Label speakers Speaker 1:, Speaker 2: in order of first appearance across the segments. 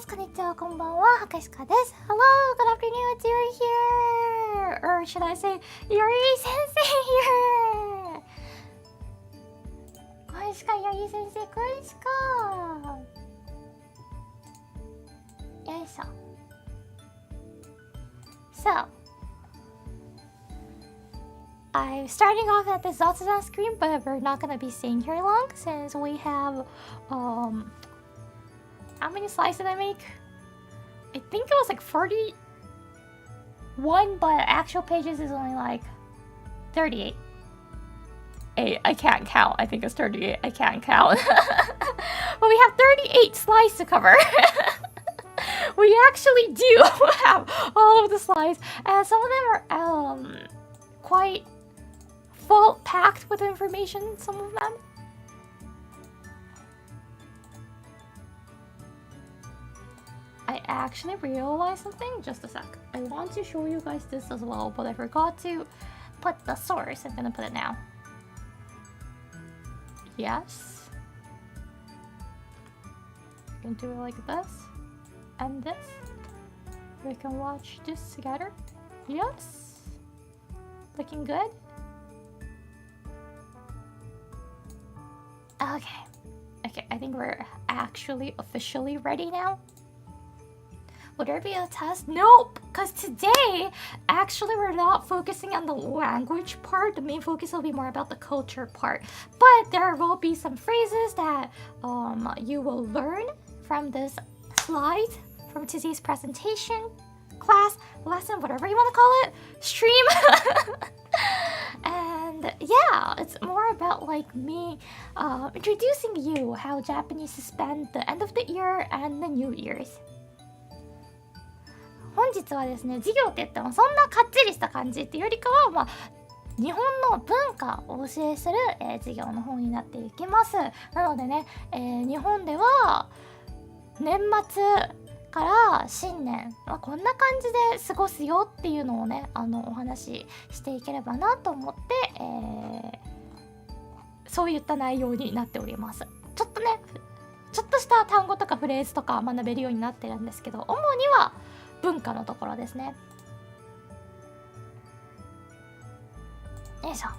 Speaker 1: こんにちは、こんばんは、はかしかです。Hello, good afternoon, it's Iori here! Or should I say, Iori sensei here! こんしか、Iori先生、こんしか。よいしょ。So, I'm starting off at this Otsuzan screen, but we're not gonna be staying here long since we have, how many slides did I make? I think it was like 41, but actual pages is only like 38. I can't count. I think it's 38. I can't count. But we have 38 slides to cover. We actually do have all of the slides, and some of them are quite full packed with information, some of them. I actually realized something. Just a sec. I want to show you guys this as well, but I forgot to put the source. I'm gonna put it now. Yes. You can do it like this. And this. We can watch this together. Yes. Looking good. Okay. Okay, I think we're actually officially ready now. Would there be a test? Nope! Because today, actually we're not focusing on the language part. The main focus will be more about the culture part. But there will be some phrases that you will learn from this slide, from today's presentation, class, lesson, whatever you want to call it, stream. And yeah, it's more about like me introducing you how Japanese spend the end of the year and the New Year's. 本日はですね、授業って言ってもそんなかっちりした感じっていうよりかは、まあ、日本の文化をお教えする、授業の方になっていきます。なのでね、日本では年末から新年、こんな感じで過ごすよっていうのをね、お話ししていければなと思って、そういった内容になっております。ちょっとね、ちょっとした単語とかフレーズとか学べるようになってるんですけど、主には文化のところですね。よいしょ。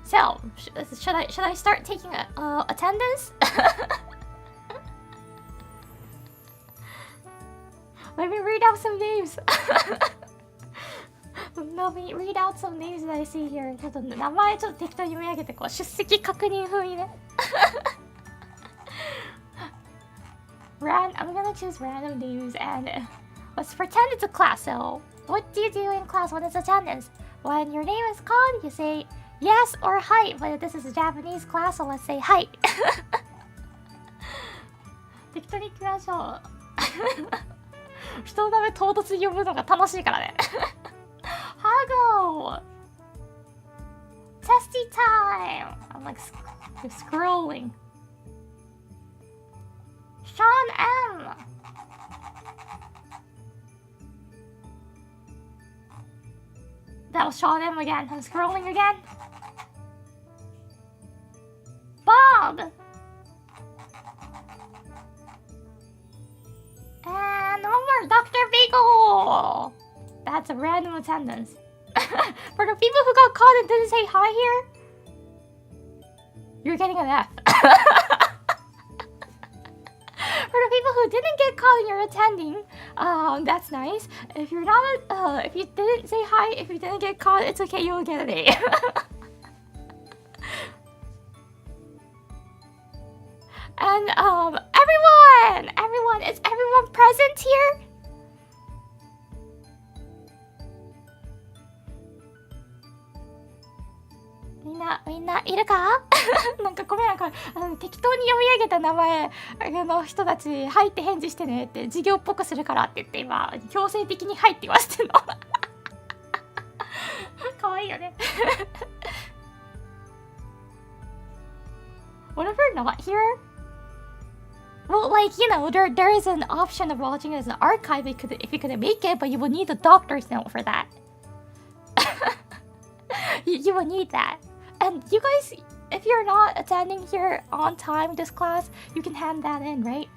Speaker 1: So, should I start taking attendance? Let me read out some names. Let me read out some names that I see here. ちょっと名前ちょっと適当に読み上げてこう出席確認風にね。I'm gonna choose random names and let's pretend it's a class. So, what do you do in class when it's attendance? When your name is called, you say yes or hi. But this is a Japanese class, so let's say hi. 適当に行きましょう。人の名前唐突に呼ぶのが楽しいからね。Hago! Testy time! I'm like scrolling. Sean M! That was Sean M again. I'm scrolling again. Bob! And one more, Dr. Beagle! That's a random attendance. For the people who got called and didn't say hi here, you're getting an F. For the people who didn't get called and you're attending, that's nice. If you're not, if you didn't say hi, if you didn't get called, it's okay, you'll get an A. And everyone, is everyone present here? みんないるか？なんかごめん、これ適当に読み上げた名前の人たち入って返事してねって授業っぽくするからって言って今強制的に入って言わせてんの。かわいいよね。What if you're not here? Well, like, you know, there is an option of watching it as an archive if you couldn't make it, but you will need a doctor's note for that. You will need that. And you guys, if you're not attending here on time this class, you can hand that in, right?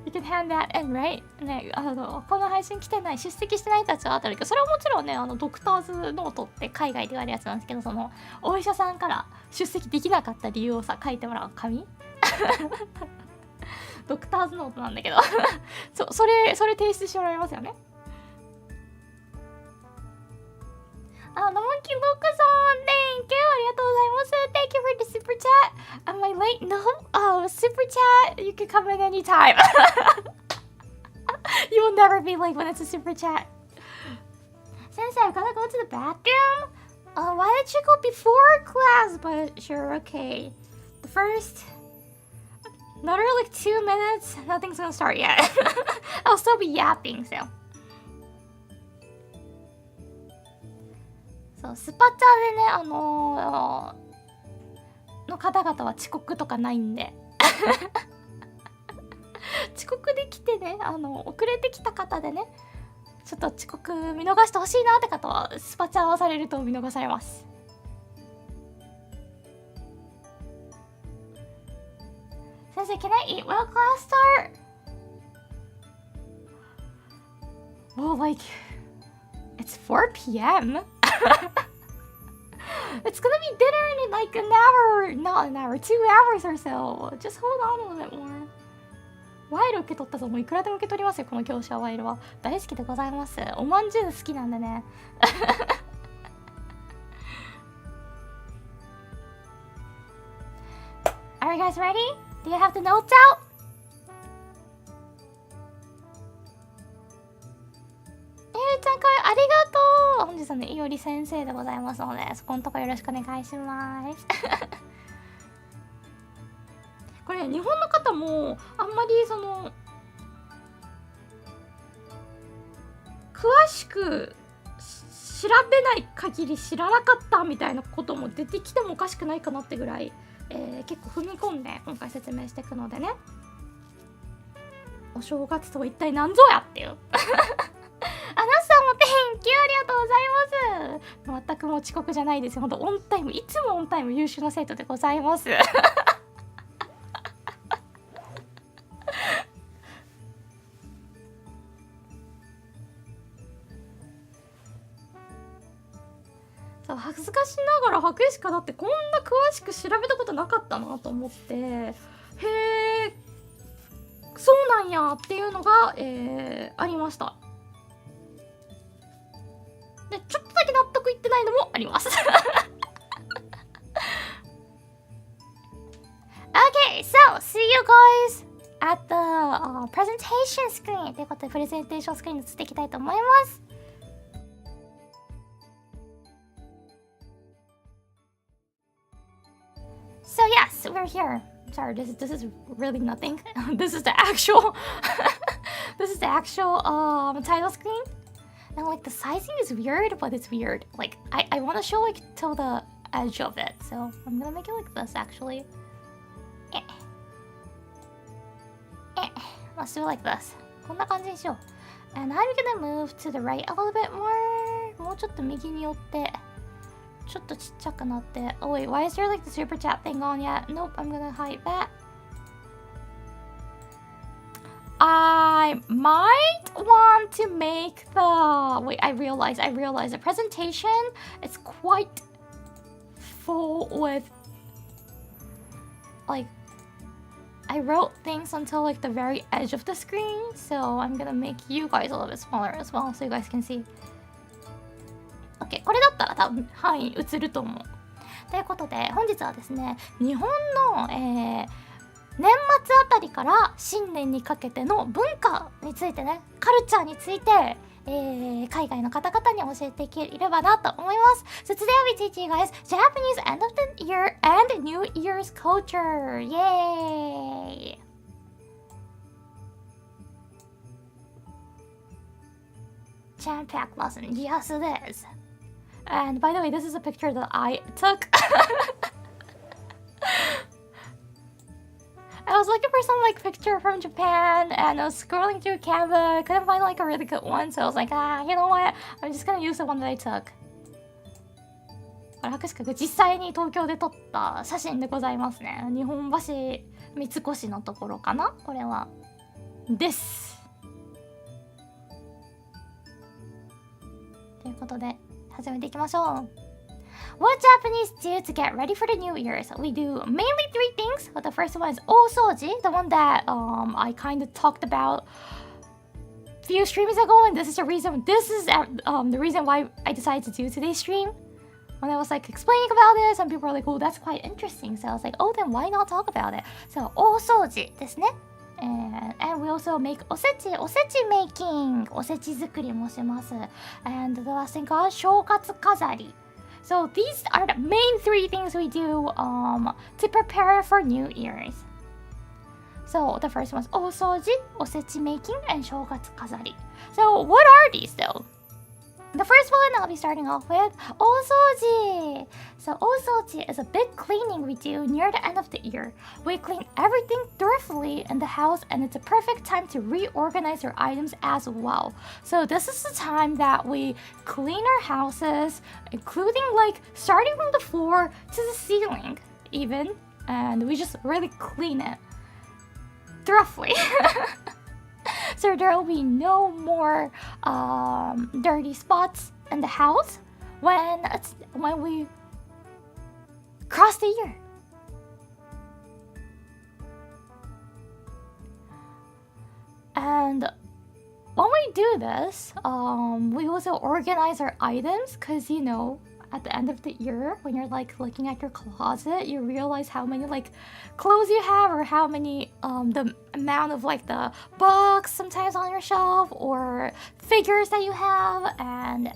Speaker 1: You can hand that in, right? ね、この配信来てない、出席してない人たちはあったけど、それはもちろんね、ドクターズノートって海外で言われるやつなんですけど、そのお医者さんから出席できなかった理由をさ書いてもらう紙ドクターズノートなんだけどそれ提出してもらいますよね。あ、のもきロクさん、Thank you! ありがとうございます。Thank you for the super chat. Am I late? No? Oh, super chat. You can come in anytime. You will never be late when it's a super chat. Sensei, I've gotta go to the bathroom. Why did you go before class? But sure, okay. The first... Another like 2 minutes. Nothing's gonna start yet. I'll still be yapping, so. そうスパチャでねの方々は遅刻とかないんで遅刻できてね遅れてきた方でねちょっと遅刻見逃してほしいなって方はスパチャをされると見逃されます。先生 Can I eat while class start? Well, like it's 4 p.m. It's gonna be dinner in like an hour, not an hour, 2 hours or so. Just hold on a little bit more. ワイル受け取ったぞ。もういくらでも受け取りますよ、この教師は。ワイルは大好きでございます。おまんじゅう好きなんでね。Are you guys ready? Do you have the notes out? ちゃんかわいありがとう。本日はねいおり先生でございますので、そこのとこよろしくお願いしますこれ日本の方もあんまりその詳しく調べない限り知らなかったみたいなことも出てきてもおかしくないかなってぐらい、結構踏み込んで今回説明していくのでね。お正月とは一体何ぞやっていうあなさんも Thank you ありがとうございます。全くもう遅刻じゃないですよ。ほんとオンタイム、いつもオンタイム優秀な生徒でございますそう恥ずかしながら白石かだってこんな詳しく調べたことなかったなと思って、へえそうなんやっていうのが、ありました。でちょっとだけ納得いってないのもありますOkay, so see you guys at the、presentation screen ということでプレゼンテーションスクリーンに移っていきたいと思います。So yes, we're here. Sorry, this is really nothing. This is the actual this is the actual title screen. And like the sizing is weird, but it's weird. Like I want to show like till the edge of it, so I'm gonna make it like this actually. Let's do it like this. こんな感じにしよう。And I'm gonna move to the right a little bit more. もうちょっと右に寄って。ちょっとちっちゃくなって。Oh wait, why is there like the super chat thing on yet? Nope, I'm gonna hide that. I might want to make the... Wait, I realize the presentation is quite full with... Like, I wrote things until like the very edge of the screen, so I'm gonna make you guys a little bit smaller as well, so you guys can see. OK、これだったら多分範囲映ると思う。ということで、本日はですね、日本の、年末あたりから新年にかけての文化についてね、カルチャーについて、海外の方々に教えていければなと思います。So today I'll be teaching you guys Japanese end of the year and New Year's culture. Yay! Jam-packed lesson. Yes, it is. And by the way, this is a picture that I took. I was looking for some like picture from Japan, and I was scrolling through Canva. I couldn't find like a really good one, so I was like, you know what? I'm just gonna use the one that I took. これ博士実際に東京で撮った写真でございますね。日本橋三越のところかな、これは。です。ということで始めていきましょう。What Japanese do to get ready for the New Year's? We do mainly 3 things. The first one is osoji, the one that I kind of talked about a few streams ago, and this is the reason why I decided to do today's stream. When I was like explaining about this, some people were like, "Oh, that's quite interesting." So I was like, "Oh, then why not talk about it?" So 大掃除ですね。And we also make osechi making. おせち作りもします。And the last thing is 正月飾り。So these are the main 3 things we do to prepare for New Year's. So the first one is 大掃除, おせち making, and 正月飾り. So what are these though? The first one I'll be starting off with 大掃除. So 大掃除 is a big cleaning we do near the end of the year. We clean everything thoroughly in the house, and it's a perfect time to reorganize our items as well. So this is the time that we clean our houses, including like starting from the floor to the ceiling even, and we just really clean it thoroughly. So there will be no more dirty spots in the house when we cross the year. And when we do this, we also organize our items, because you know, at the end of the year, when you're like looking at your closet, you realize how many like clothes you have, or how many the amount of like the books sometimes on your shelf, or figures that you have. And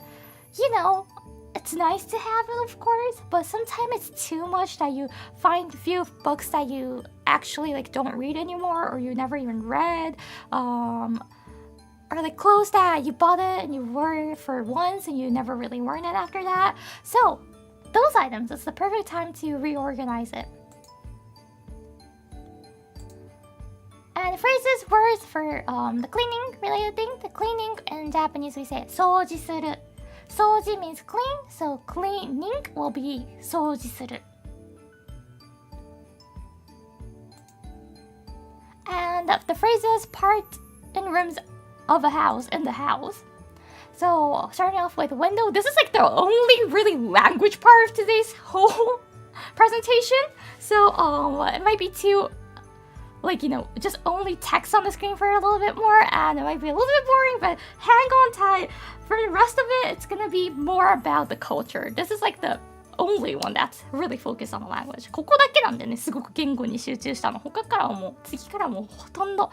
Speaker 1: you know, it's nice to have it, of course, but sometimes it's too much that you find a few books that you actually like don't read anymore, or you never even read, or like clothes that you bought it and you wore it for once and you never really worn it after that. So those items, it's the perfect time to reorganize it. And phrases, words for the cleaning related thing. The cleaning in Japanese we say 掃除する. 掃除 means clean, so cleaning will be 掃除する. And the phrases, part and rooms of a house, in the house. So starting off with window, this is like the only really language part of today's whole presentation. So it might be too, like, you know, just only text on the screen for a little bit more, and it might be a little bit boring, but hang on tight. For the rest of it, it's gonna be more about the culture. This is like the only one that's really focused on the language. ここだけなんでね、すごく言語に集中したの。他からはもう、次からはもうほとんど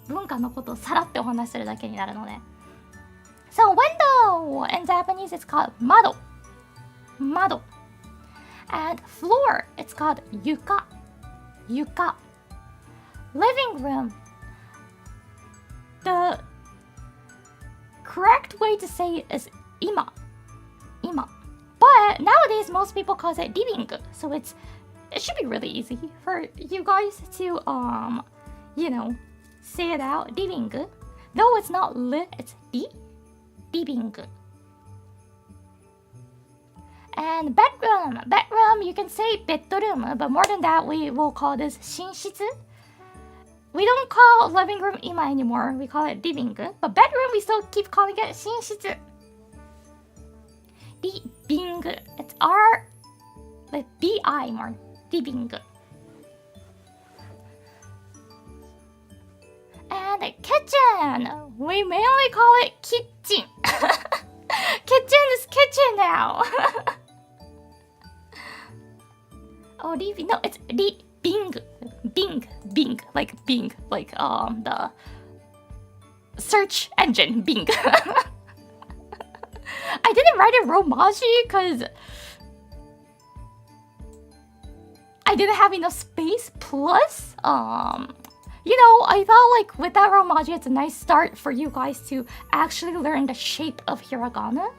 Speaker 1: 文化のことをさらってお話しするだけになるので。So window in Japanese it's called 窓。窓。And floor it's called 床。床。Living room. The correct way to say it is 今。今。But nowadays most people call it リビング。So it should be really easy for you guys to you know, say it out, リビング. Though it's not li, it's リビング. And bedroom. Bedroom, you can say bedroom, but more than that, we will call this 寝室. We don't call living room 今 anymore, we call it リビング. But bedroom, we still keep calling it 寝室. リビング. It's R, like B-I more. リビング. And kitchen, we mainly call it kitchen. Kitchen is kitchen now. Oh, no, it's Bing, like Bing, like the search engine Bing. I didn't write it Romaji because I didn't have enough space. Plus, you know, I thought like with that Romaji, it's a nice start for you guys to actually learn the shape of hiragana.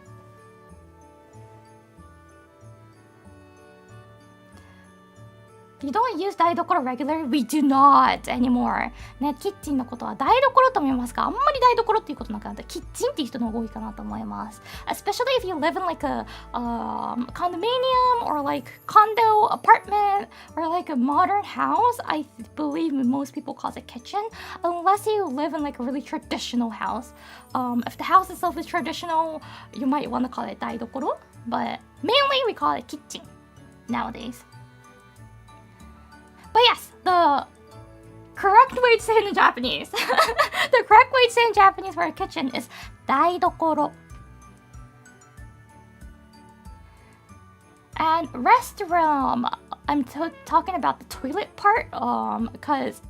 Speaker 1: You don't use 台所 regularly? We do not anymore. ね、キッチンのことは台所とも言いますが、あんまり台所っていうことなくなって、キッチンっていう人の方が多いかなと思います。Especially if you live in like a condominium or like condo apartment or like a modern house, I believe most people call it kitchen, unless you live in like a really traditional house. If the house itself is traditional, you might want to call it 台所, but mainly we call it kitchen nowadays.But yes, the correct way to say it in Japanese, the correct way to say it in Japanese for a kitchen is 台所. And restroom, I'm talking about the toilet part, because,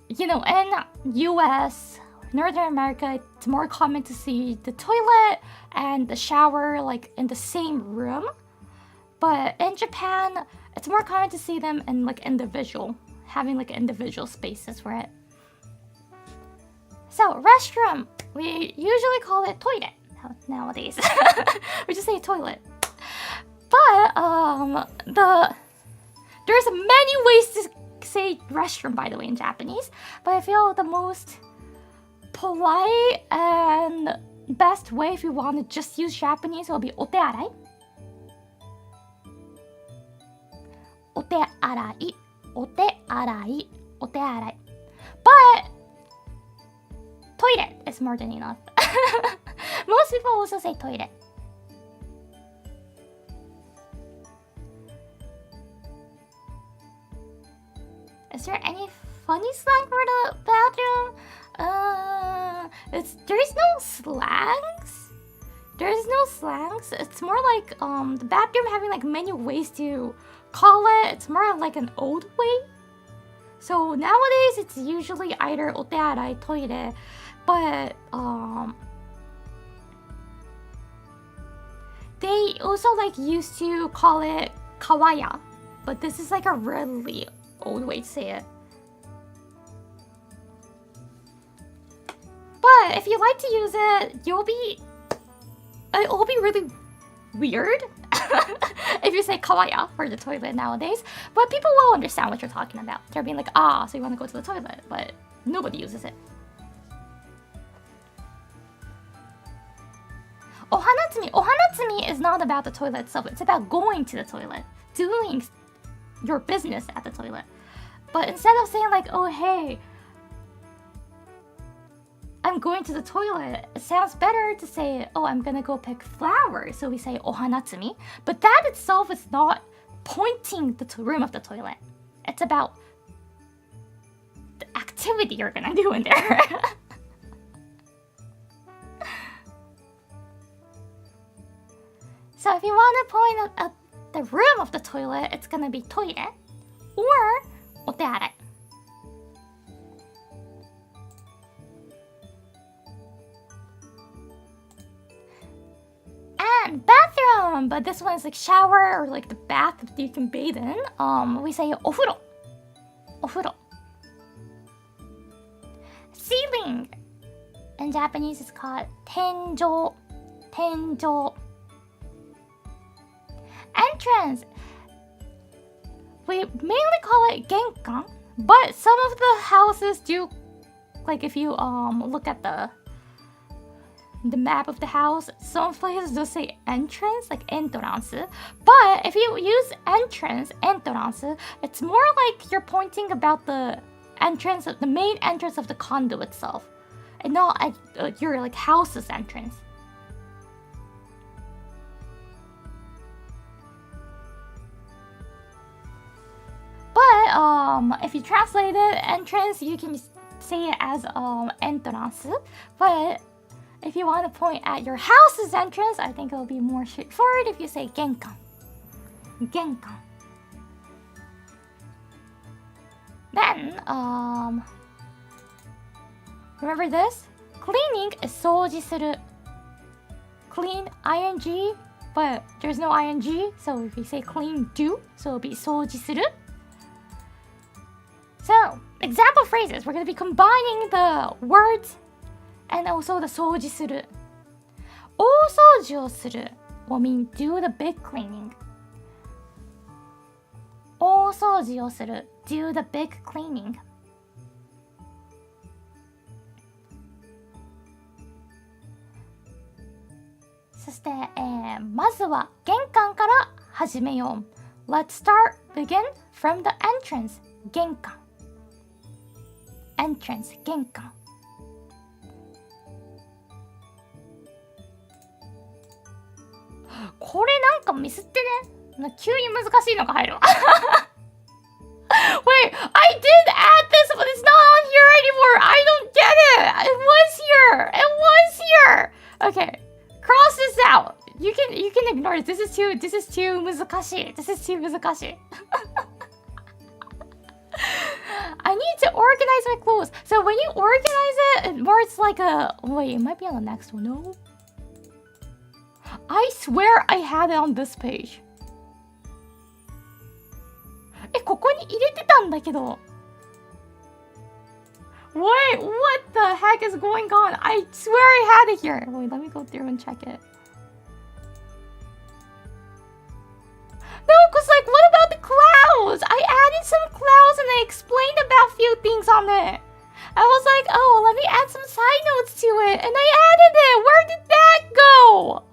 Speaker 1: you know, in US, Northern America, it's more common to see the toilet and the shower like in the same room. But in Japan, it's more common to see them in like individual, having like individual spaces for it. So restroom, we usually call it toilet nowadays. We just say toilet. But there's many ways to say restroom, by the way, in Japanese. But I feel the most polite and best way if you want to just use Japanese will be お手洗い。お手洗い、お手洗い、お手洗い。But toilet is more than enough. Most people also say toilet. Is there any funny slang for the bathroom? There's no slangs. There's no slangs. It's more like the bathroom having like many ways to call it. It's more of like an old way. So nowadays it's usually either お手洗い, トイレ, but they also like used to call it 川屋, but this is like a really old way to say it. But if you like to use it, it'll be really weird if you say 川屋 for the toilet nowadays. But people will understand what you're talking about. They're being like, ah, so you want to go to the toilet, but nobody uses it. お花摘み. お花摘み is not about the toilet itself. It's about going to the toilet, doing your business at the toilet. But instead of saying like, oh hey, I'm going to the toilet, it sounds better to say, oh, I'm gonna go pick flowers. So we say お花摘み. But that itself is not pointing the room of the toilet. It's about the activity you're gonna do in there. So if you want to point at the room of the toilet, it's gonna be トイレ or お手洗い. And bathroom, but this one is like shower or like the bath that you can bathe in. We say お風呂. お風呂. Ceiling in Japanese is called 天井. 天井. Entrance, we mainly call it 玄関, but some of the houses do, like if you look at the map of the house, some places just say entrance, like エントランス. But if you use entrance, エントランス, it's more like you're pointing about the entrance, the main entrance of the condo itself, and not at your like house's entrance. But if you translate it entrance, you can say it as エントランス. But if you want to point at your house's entrance, I think it'll be more straightforward if you say 玄関. 玄関. Then, remember this? Cleaning is 掃除する. Clean, ing, but there's no ing, so if you say clean, do, so it'll be 掃除する. So, example phrases. We're going to be combining the words and also the 掃除する. 大掃除をする will mean do the big cleaning. 大大掃除をする do the big cleaning。 そして、まずは玄関から始めよう。 Let's begin from the entrance。 玄関 entrance 玄関。これなんかミスってね、急に難しいのが入るわ。Wait, I did add this, but it's not on here anymore. I don't get it. It was here. It was here. Okay, cross this out. You can ignore it. This is too 難しい. This is too 難しい. I need to organize my clothes. So when you organize it, more it's like a wait, it might be on the next one. No. I swear I had it on this page. ここに入れてたんだけど。Wait, what the heck is going on? I swear I had it here. Wait, let me go through and check it. No, because like, what about the clouds? I added some clouds and I explained about a few things on it. I was like, oh, let me add some side notes to it. And I added it. Where did that go?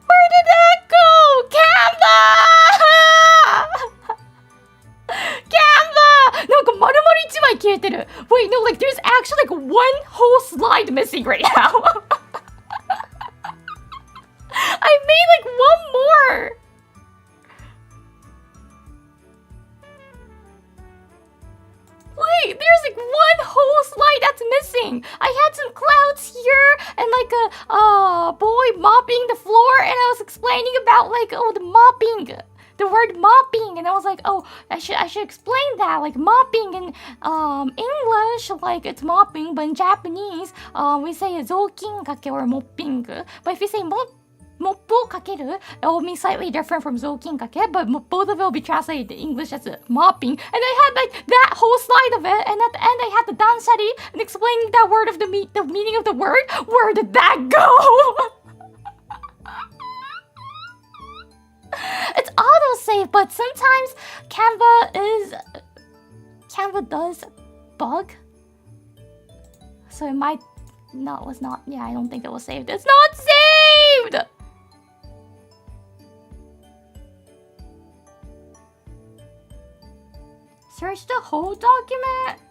Speaker 1: Where did that go? Canva! Canva! なんか丸々1枚消えてる。Wait, no, like there's actually like one whole slide missing right now. I made like one more. Wait, there's like one whole slide that's missing. I had some clouds here and like a boy mopping the floor, and I was explaining about like the mopping, the word mopping, and I was like, oh, I should explain that, like mopping in English, like it's mopping, but in Japanese we say 雑巾掛け or mopping. But if you say mopping をかける it will mean slightly different from 雑巾掛け, but both of it will be translated in English as mopping. And I had like that whole slide of it, and at the end I had the danshari and explaining that word of the meaning of the word. Where did that go? It's autosave, but sometimes Canva does bug, so it might was not. Yeah, I don't think it was saved. It's not saved. Search the whole document?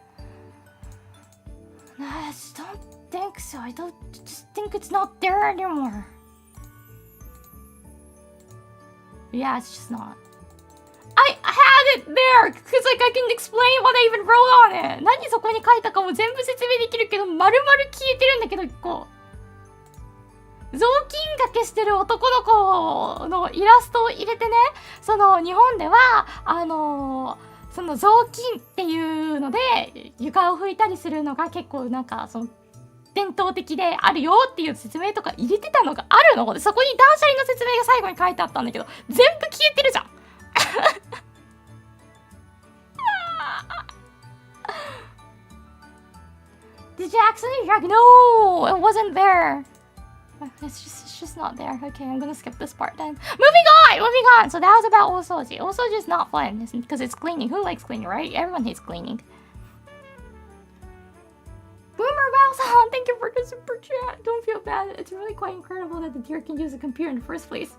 Speaker 1: I just don't think so. I just think it's not there anymore. Yeah, it's just not. I had it there! Because like I can explain what I even wrote on it. 何そこに書いたかも全部説明できるけど、丸々消えてるんだけど、1個。雑巾掛けしてる男の子のイラストを入れてね、その日本ではその雑巾っていうので床を拭いたりするのが結構なんかその伝統的であるよっていう説明とか入れてたのがあるので、そこに断捨離の説明が最後に書いてあったんだけど、全部消えてるじゃん。Did you accidentally drag? No, it wasn't there. It's just not there. Okay, I'm gonna skip this part then. Moving on. So that was about Osoji. Osoji is not fun because it's cleaning. Who likes cleaning, right? Everyone hates cleaning. Boomer Mouse, thank you for the super chat. Don't feel bad. It's really quite incredible that the deer can use a computer in the first place.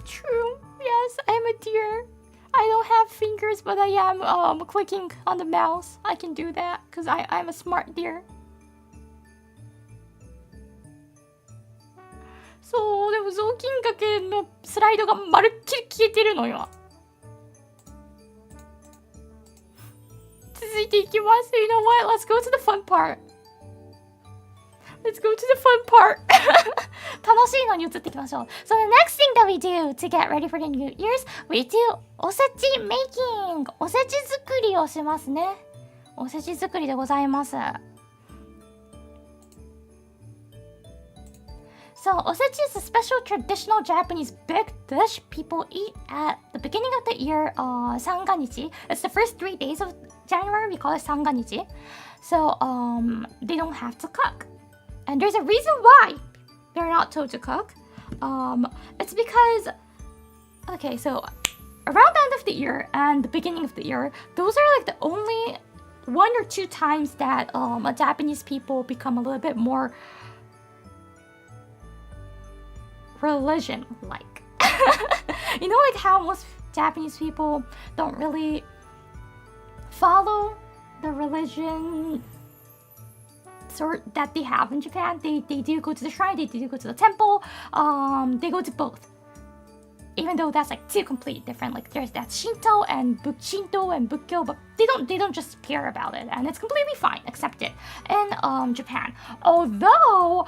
Speaker 1: True. Yes, I'm a deer. I don't have fingers, but I am clicking on the mouse. I can do that because I'm a smart deer. そう、でも雑巾掛けのスライドがまるっきり消えてるのよ。続いていきます。You know what? Let's go to the fun part. Let's go to the fun part. 楽しいのに移っていきましょう。So the next thing that we do to get ready for the New Year's, we do おせち making. おせち作りをしますね。おせち作りでございます。So, osechi is a special traditional Japanese big dish people eat at the beginning of the year, Sanganichi. It's the first 3 days of January, we call it Sanganichi. So, they don't have to cook. And there's a reason why they're not told to cook? It's because, okay, so around the end of the year and the beginning of the year, those are like the only 1 or 2 times that Japanese people become a little bit more religion-like. You know, like how most Japanese people don't really follow the religion sort that they have in Japan. They do go to the shrine, they do go to the temple, they go to both. Even though that's like 2 completely different. Like there's that Shinto and Bukkyo, but they don't just care about it, and it's completely fine, accepted in Japan. Although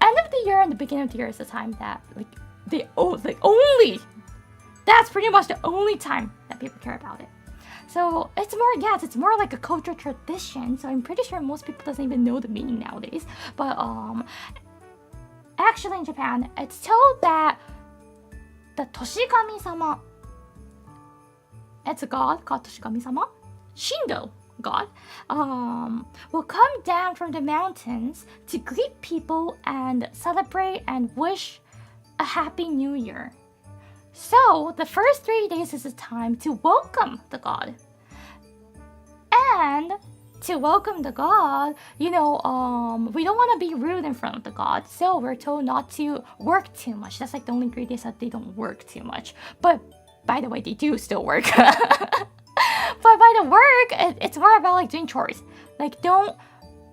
Speaker 1: end of the year and the beginning of the year is the time that that's pretty much the only time that people care about it. So it's more like a cultural tradition. So I'm pretty sure most people doesn't even know the meaning nowadays. But actually in Japan, it's told that the Toshigami-sama, it's a god called Toshigami-sama, Shindo god, will come down from the mountains to greet people and celebrate and wish a happy new year. So the first 3 days is a time to welcome the god. And to welcome the god, we don't want to be rude in front of the god, so we're told not to work too much. That's like the only 3 days that they don't work too much. But by the way, they do still work. But by the work, it's more about like doing chores. Like don't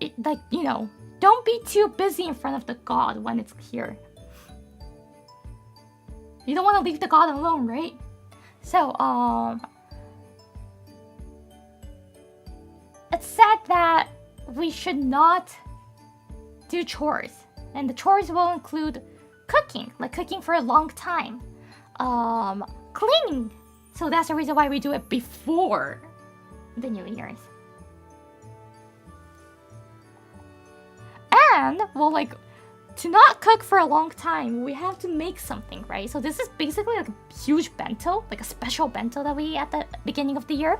Speaker 1: be too busy in front of the god when it's here. You don't want to leave the god alone, right? So, it's said that we should not do chores. And the chores will include cooking, like cooking for a long time. Cleaning. So that's the reason why we do it before the New Year's. And, well, like, to not cook for a long time, we have to make something, right? So this is basically like a huge bento, like a special bento that we eat at the beginning of the year.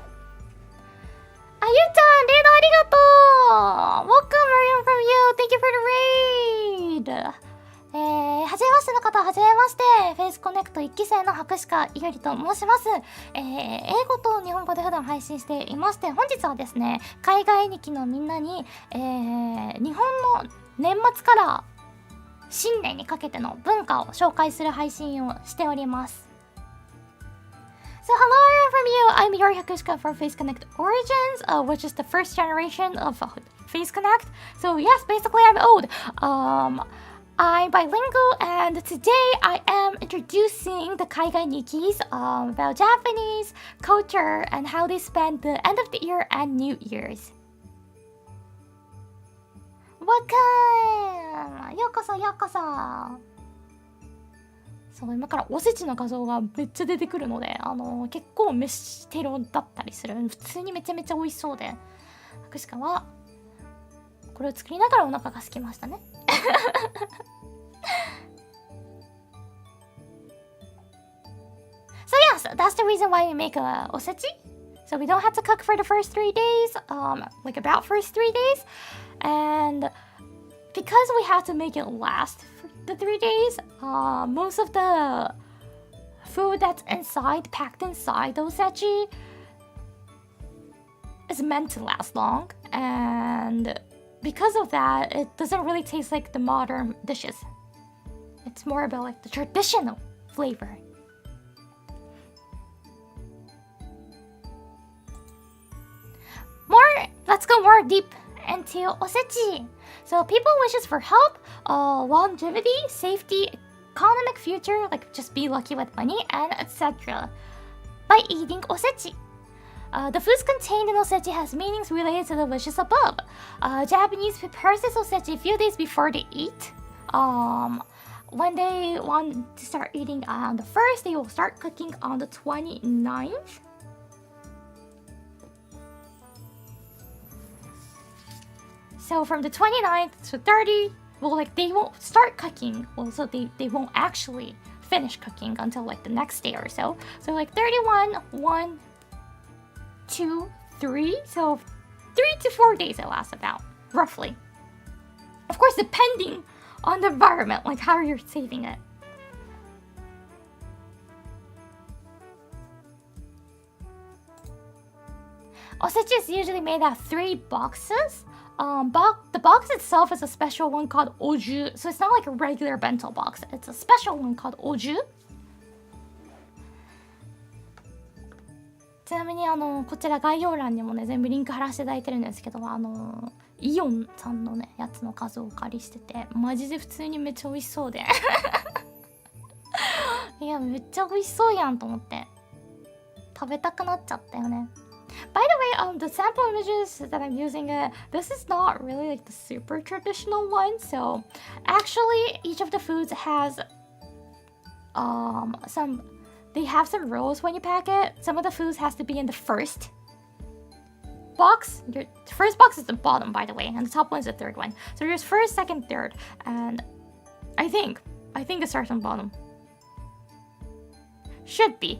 Speaker 1: Ayutan, raid arigato! Welcome, Mariam from you. Thank you for the raid. はじめましての方、はじめまして。フェイスコネクト1期生の白鹿いおりと申します。英語と日本語で普段配信していまして、本日はですね、海外日記のみんなに、日本の年末から新年にかけての文化を紹介する配信をしております。So hello from you, I'm Iori Hakushika from Face Connect Origins, which is the first generation of Face Connect. So yes, basically I'm old. I'm bilingual, and today I am introducing the Kaigai Nikis about Japanese culture and how they spend the end of the year and New Year's. Welcome! ようこそようこそ。そう、今からおせちの画像がめっちゃ出てくるので、結構飯テロだったりする。普通にめちゃめちゃ美味しそうで、博士はこれを作りながらお腹が空きましたね。So yes, that's the reason why we make a osechi. So we don't have to cook for the first 3 days, like about first 3 days. And because we have to make it last for the 3 days, most of the food that's inside, packed inside the osechi, is meant to last long. And because of that, it doesn't really taste like the modern dishes. It's more about like the traditional flavor. Let's go more deep into osechi. So people wishes for health, longevity, safety, economic future, like just be lucky with money, and etc. by eating osechi. The foods contained in osechi has meanings related to the wishes above. Japanese prepare this osechi a few days before they eat. When they want to start eating on the 1st, they will start cooking on the 29th. So from the 29th to 30, well, like they won't start cooking. Well, so they won't actually finish cooking until like the next day or so. So like 31, 1, 2, 3. So 3 to 4 days it lasts about, roughly. Of course, depending on the environment, like how you're saving it. Osechi is usually made out of 3 boxes. The box itself is a special one called oju, so it's not like a regular bento box. It's a special one called oju. ちなみにこちら概要欄にもね全部リンク貼らせていただいてるんですけど、イオンさんのねやつの数をお借りしてて、マジで普通にめっちゃ美味しそうでいやめっちゃ美味しそうやんと思って食べたくなっちゃったよね。By the way, the sample images that I'm using, this is not really like the super traditional one. So actually, each of the foods has they have some rules when you pack it. Some of the foods has to be in the first box. The first box is the bottom, by the way, and the top one is the third one. So there's first, second, third, and I think it starts on bottom. Should be.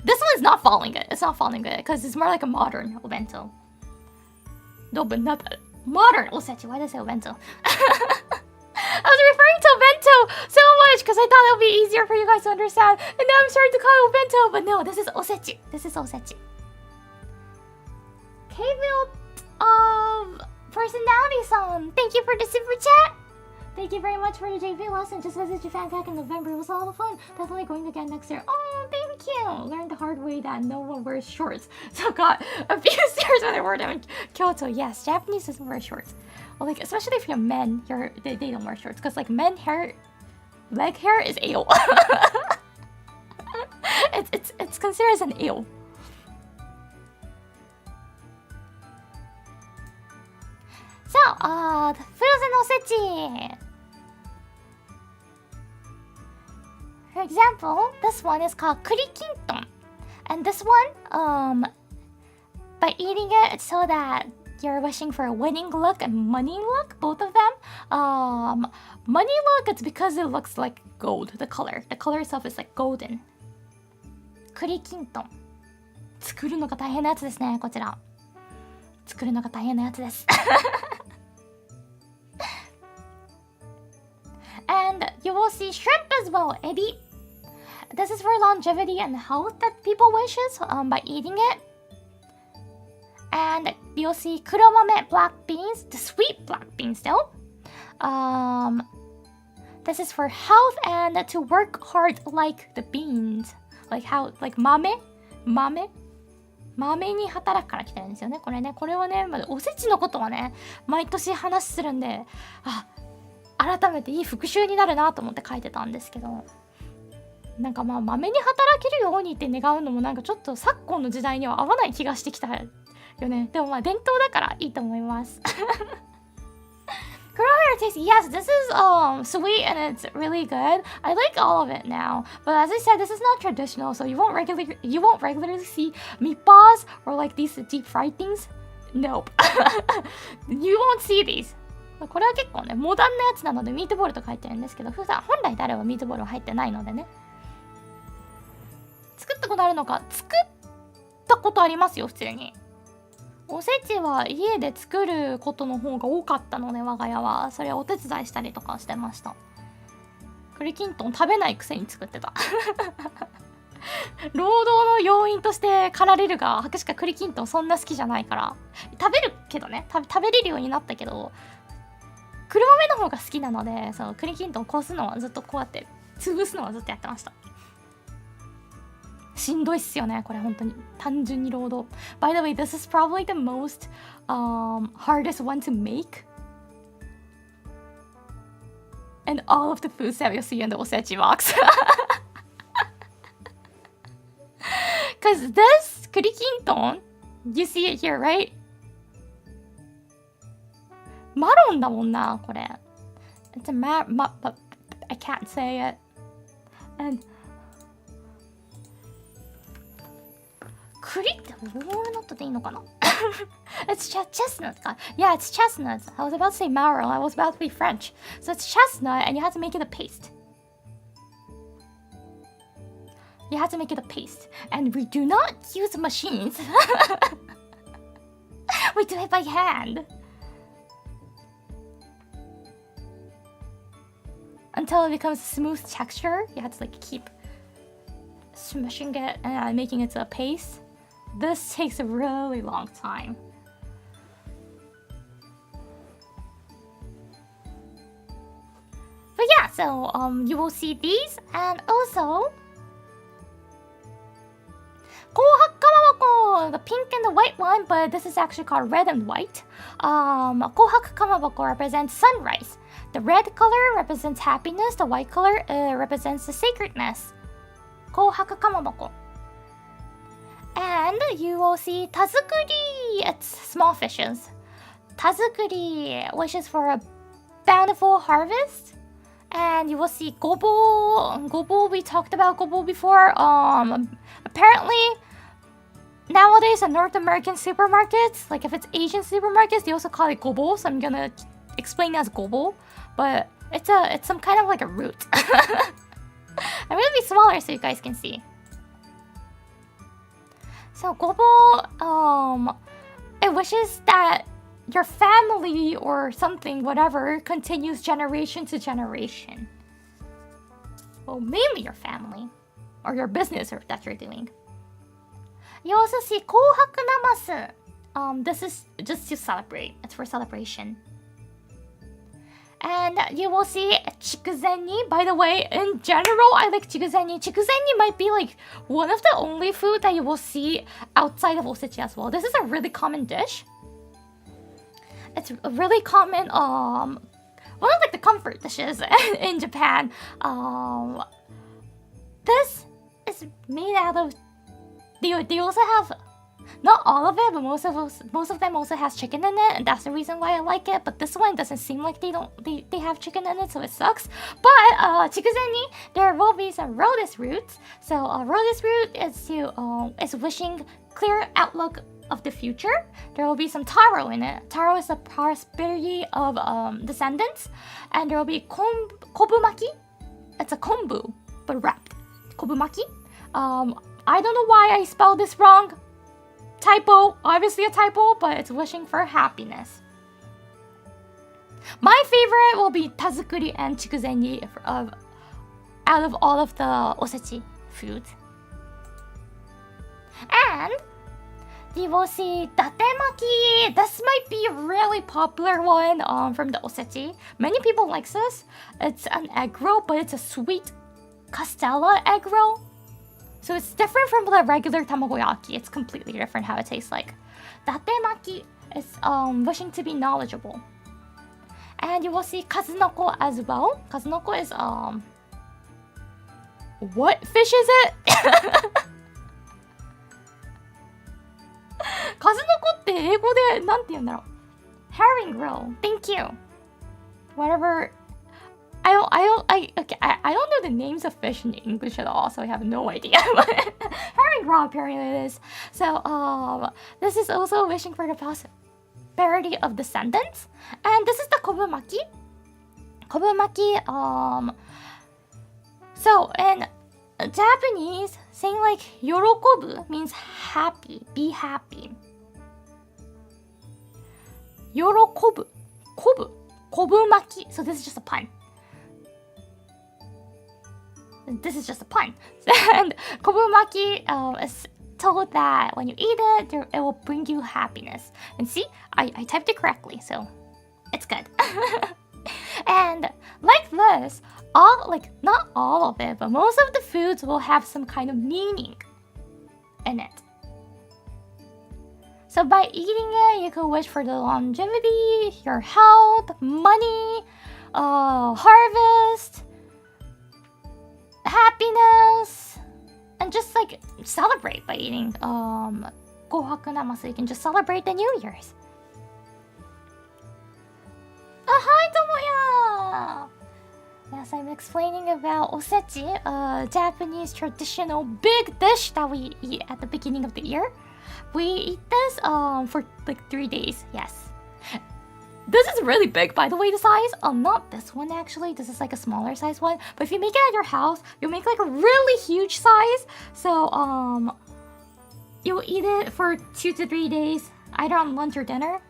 Speaker 1: This one's not following it. It's not following it because it's more like a modern obento. No, but not modern osechi. Why did I say obento? I was referring to obento so much because I thought it would be easier for you guys to understand. And now I'm starting to call it obento. But no, this is osechi. This is osechi. K-Build Personality-san, thank you for the super chat. Thank you very much for the JP lesson. Just visited Japan back in November. It was a lot of fun. Definitely going again next year. Oh, thank you. Learned the hard way that no one wears shorts. So got a few stairs when I wore them in Kyoto. Yes, Japanese doesn't wear shorts. Well, like especially if you're men, they don't wear shorts because like men hair, leg hair is ale. it's considered as an ale. So, the frozen osechi. For example, this one is called kurikinton. And this one, by eating it, it's so that you're wishing for a winning look and money look, both of them. Money look, it's because it looks like gold, the color. The color itself is like golden. Kurikinton. 作るのが大変なやつですね、こちら。作るのが大変なやつです。And you will see shrimp as well, ebi. This is for longevity and health that people wishes by eating it. And you'll see kuromame, black beans, the sweet black beans though. This is for health and to work hard like the beans. Like how, like mame? 豆に働くから来てるんですよね。これはね、おせちのことはね、毎年話するんで、改めていい復習になるなと思って書いてたんですけど、なんか豆に働けるようにって願うのもなんかちょっと昨今の時代には合わない気がしてきたよね。でも伝統だからいいと思います。Kuromare tasty. Yes, this is sweet and it's really good. I like all of it now. But as I said, this is not traditional, so you won't regularly see meatballs or like these deep fried things. Nope. You won't see these. これは結構ね、モダンなやつなのでミートボールと書いてるんですけど、本来であればミートボールは入ってないのでね。作ったことあるのか？作ったことありますよ、普通に。おせちは家で作ることの方が多かったので、我が家はそれをお手伝いしたりとかしてました。栗きんとん食べないくせに作ってた。労働の要因として駆られるが、しか栗きんとんそんな好きじゃないから食べるけどね、食べれるようになったけど、黒豆の方が好きなので、その栗きんとんこうすのはずっとこうやって潰すのはずっとやってました。しんどいっすよね、これ本当に単純に労働。By the way, this is probably the most hardest one to make. And all of the foods that you'll see in the osechi box. Because this kurikinton, you see it here, right? マロンだもんな、これ。It's a but I can't say it. And栗ってウォールナットでいいのかな？ It's chestnut. Yeah, it's chestnuts. I was about to say marrow. I was about to be French. So it's chestnut and you have to make it a paste. You have to make it a paste. And we do not use machines. We do it by hand. until it becomes a smooth texture. You have to like keep smushing it and making it to a paste. This takes a really long time. But yeah, so you will see these, and also Kohaku Kamaboko, the pink and the white one, but this is actually called red and white. Kohaku Kamaboko represents sunrise. The red color represents happiness, the white color represents the sacredness. Kohaku Kamaboko. And you will see Tazukuri, it's small fishes. Tazukuri wishes for a bountiful harvest. And you will see gobo. Gobo, we talked about gobo before. Apparently, nowadays in North American supermarkets, like if it's Asian supermarkets, they also call it gobo. So I'm gonna explain it as gobo, but it's some kind of like a root. I'm gonna be smaller so you guys can see. So gobo, it wishes that your family or something, whatever, continues generation to generation. Well, mainly your family or your business that you're doing. You also see Kohaku Namasu. This is just to celebrate. It's for celebration. And you will see chikuzenni. By the way, in general, I like chikuzenni. Chikuzenni might be like one of the only food that you will see outside of Osechi as well. This is a really common dish. It's a really common, one of like the comfort dishes in Japan. This is made out of. They also have, not all of it, but most of them also has chicken in it, and that's the reason why I like it. But this one doesn't seem like they have chicken in it, so it sucks. But chikuzenni, there will be some rhodes roots. So rhodes root is wishing clear outlook of the future. There will be some taro in it. Taro is the prosperity of descendants, and there will be kobumaki. It's a kombu, but wrapped. Kobumaki. I don't know why I spelled this wrong. Typo, obviously a typo, but it's wishing for happiness. My favorite will be tazukuri and chikuzenni out of all of the Osechi foods. And you will see datemaki. This might be a really popular one from the Osechi. Many people like this. It's an egg roll, but it's a sweet castella egg roll. So it's different from the regular tamagoyaki. It's completely different how it tastes like. Datemaki is wishing to be knowledgeable. And you will see kazunoko as well. Kazunoko is what fish is it? 数の子って英語でなんて言うんだろう Herring roll. Thank you. Whatever. I don't know the names of fish in English at all, so I have no idea. Herring roll apparently it is. So this is also wishing for the prosperity of descendants. And this is the kobumaki. Kobumaki, so in Japanese, saying like yorokobu means happy, be happy. Yorokobu, kobumaki. So this is just a pun. This is just a pun. And kobumaki is told that when you eat it, it will bring you happiness. And see, I typed it correctly, so it's good. And like this, not all of it, but most of the foods will have some kind of meaning in it. So by eating it, you can wish for the longevity, your health, money, harvest, happiness, and just like celebrate by eating Kohaku Namasu. You can just celebrate the New Year's. Hi, Tomoya! Yes, I'm explaining about Osechi, a Japanese traditional big dish that we eat at the beginning of the year. We eat this for like 3 days, yes. This is really big, by the way, the size. Not this one actually. This is like a smaller size one. But if you make it at your house, you'll make like a really huge size. So you'll eat it for 2 to 3 days, either on lunch or dinner.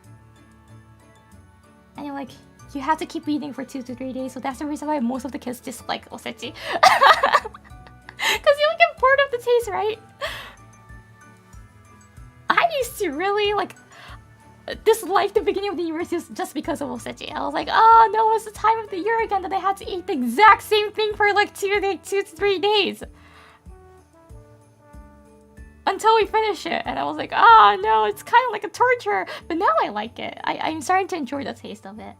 Speaker 1: And you'll like you have to keep eating for 2 to 3 days, so that's the reason why most of the kids dislike Osechi. Because you'll get bored of the taste, right? I used to really like dislike the beginning of the year just because of Osechi. I was like, oh no, it's the time of the year again that I had to eat the exact same thing for like 2 to 3 days. Until we finish it, and I was like, oh no, it's kind of like a torture. But now I like it. I'm starting to enjoy the taste of it.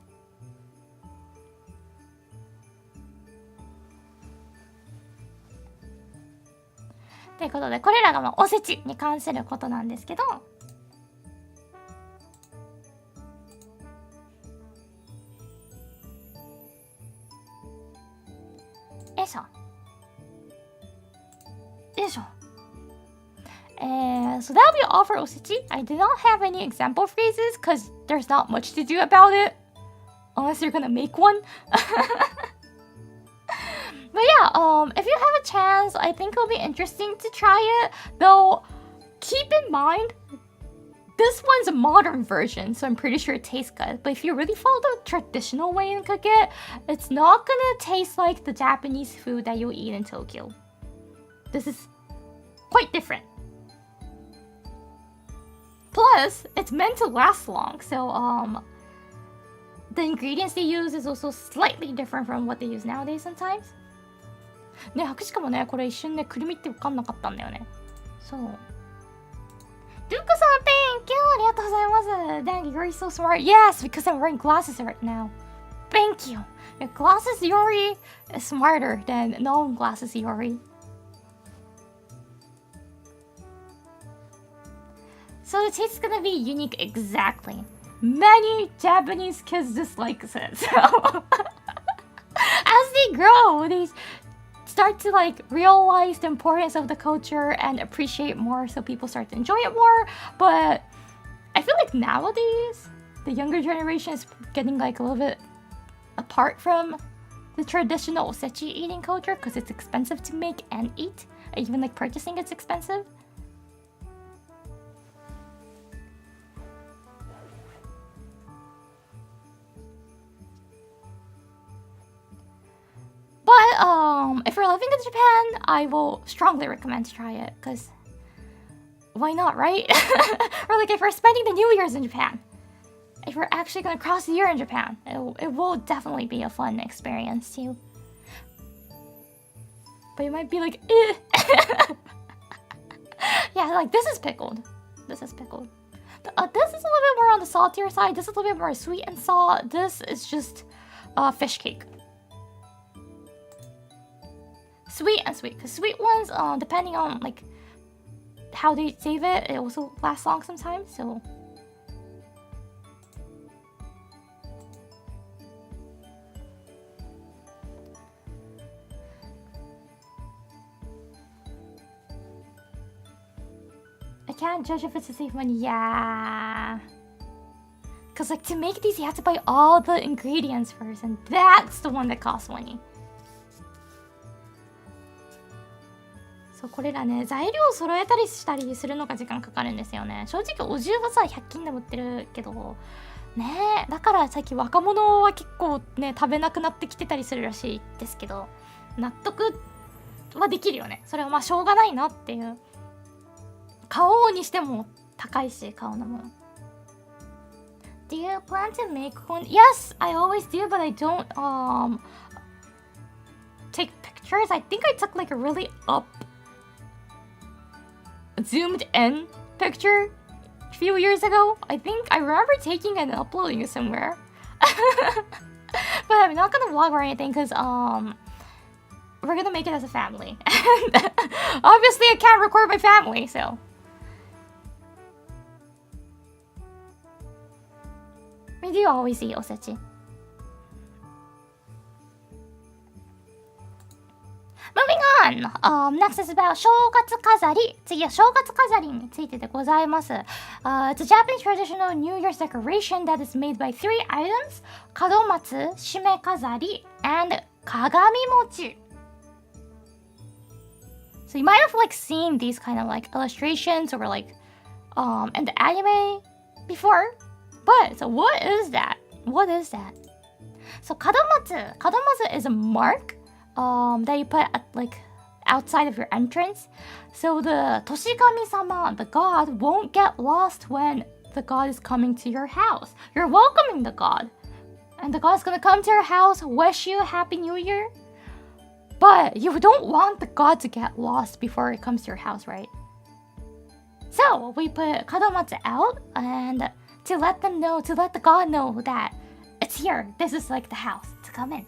Speaker 1: Toいうことで、これらがおせちに関することなんですけど、よいしょ。よいしょ。So that'll be all for Osechi. I did not have any example phrases because there's not much to do about it. Unless you're gonna make one. But yeah, if you have a chance, I think it'll be interesting to try it. Though, keep in mind, this one's a modern version, so I'm pretty sure it tastes good. But if you really follow the traditional way and cook it, it's not gonna taste like the Japanese food that you'll eat in Tokyo. This is quite different. Plus, it's meant to last long, so the ingredients they use is also slightly different from what they use nowadays sometimes. ね、しかもね、これ一瞬ね、くるみって分かんなかったんだよね。そう。ルーカさん、Thank you! ありがとうございます。Dang, you're so smart. Yes, because I'm wearing glasses right now. Thank you. Your glasses Iori is smarter than non-glasses Iori. So the taste is gonna be unique exactly. Many Japanese kids dislike it, so as they grow, they start to like realize the importance of the culture and appreciate more, so people start to enjoy it more. But I feel like nowadays, the younger generation is getting like a little bit apart from the traditional Osechi eating culture because it's expensive to make and eat. Even like purchasing it's expensive. But if you're living in Japan, I will strongly recommend to try it, because why not, right? Or like if you're spending the New Year's in Japan, if you're actually going to cross the year in Japan, it will definitely be a fun experience too. But you might be like, eh. Yeah, like this is pickled. This is pickled. This is a little bit more on the saltier side. This is a little bit more sweet and salt. This is just fish cake. Sweet and sweet, because sweet ones, depending on like how they save it, it also lasts long sometimes. So I can't judge if it's to save money. Yeah, because like to make these, you have to buy all the ingredients first, and that's the one that costs money. これらね、材料を揃えたりしたりするのが時間かかるんですよね。正直お重はさ100均でも売ってるけどね、だから最近若者は結構ね食べなくなってきてたりするらしいですけど、納得はできるよね。それはまあしょうがないなっていう。買おうにしても高いし、買うのも。Do you plan to make one? Yes, I always do, but I don't take pictures. I think I took like a really zoomed in picture a few years ago. I think I remember taking it and uploading it somewhere. But I'm not gonna vlog or anything because we're gonna make it as a family. Obviously I can't record my family, so we do always eat Osechi. Moving on! Next is about 正月飾り。次は正月飾りについてでございます。It's a Japanese traditional New Year's decoration that is made by 3 items: 門松、締め飾り, and 鏡餅. So you might have like seen these kind of like illustrations or like in the anime before. But so what is that? What is that? So kadomatsu is a mark that you put at like outside of your entrance. So the Toshigami-sama, the god, won't get lost when the god is coming to your house. You're welcoming the god. And the god's gonna come to your house, wish you a happy new year. But you don't want the god to get lost before it comes to your house, right? So we put kadomatsu out and to let the god know that it's here. This is like the house to come in.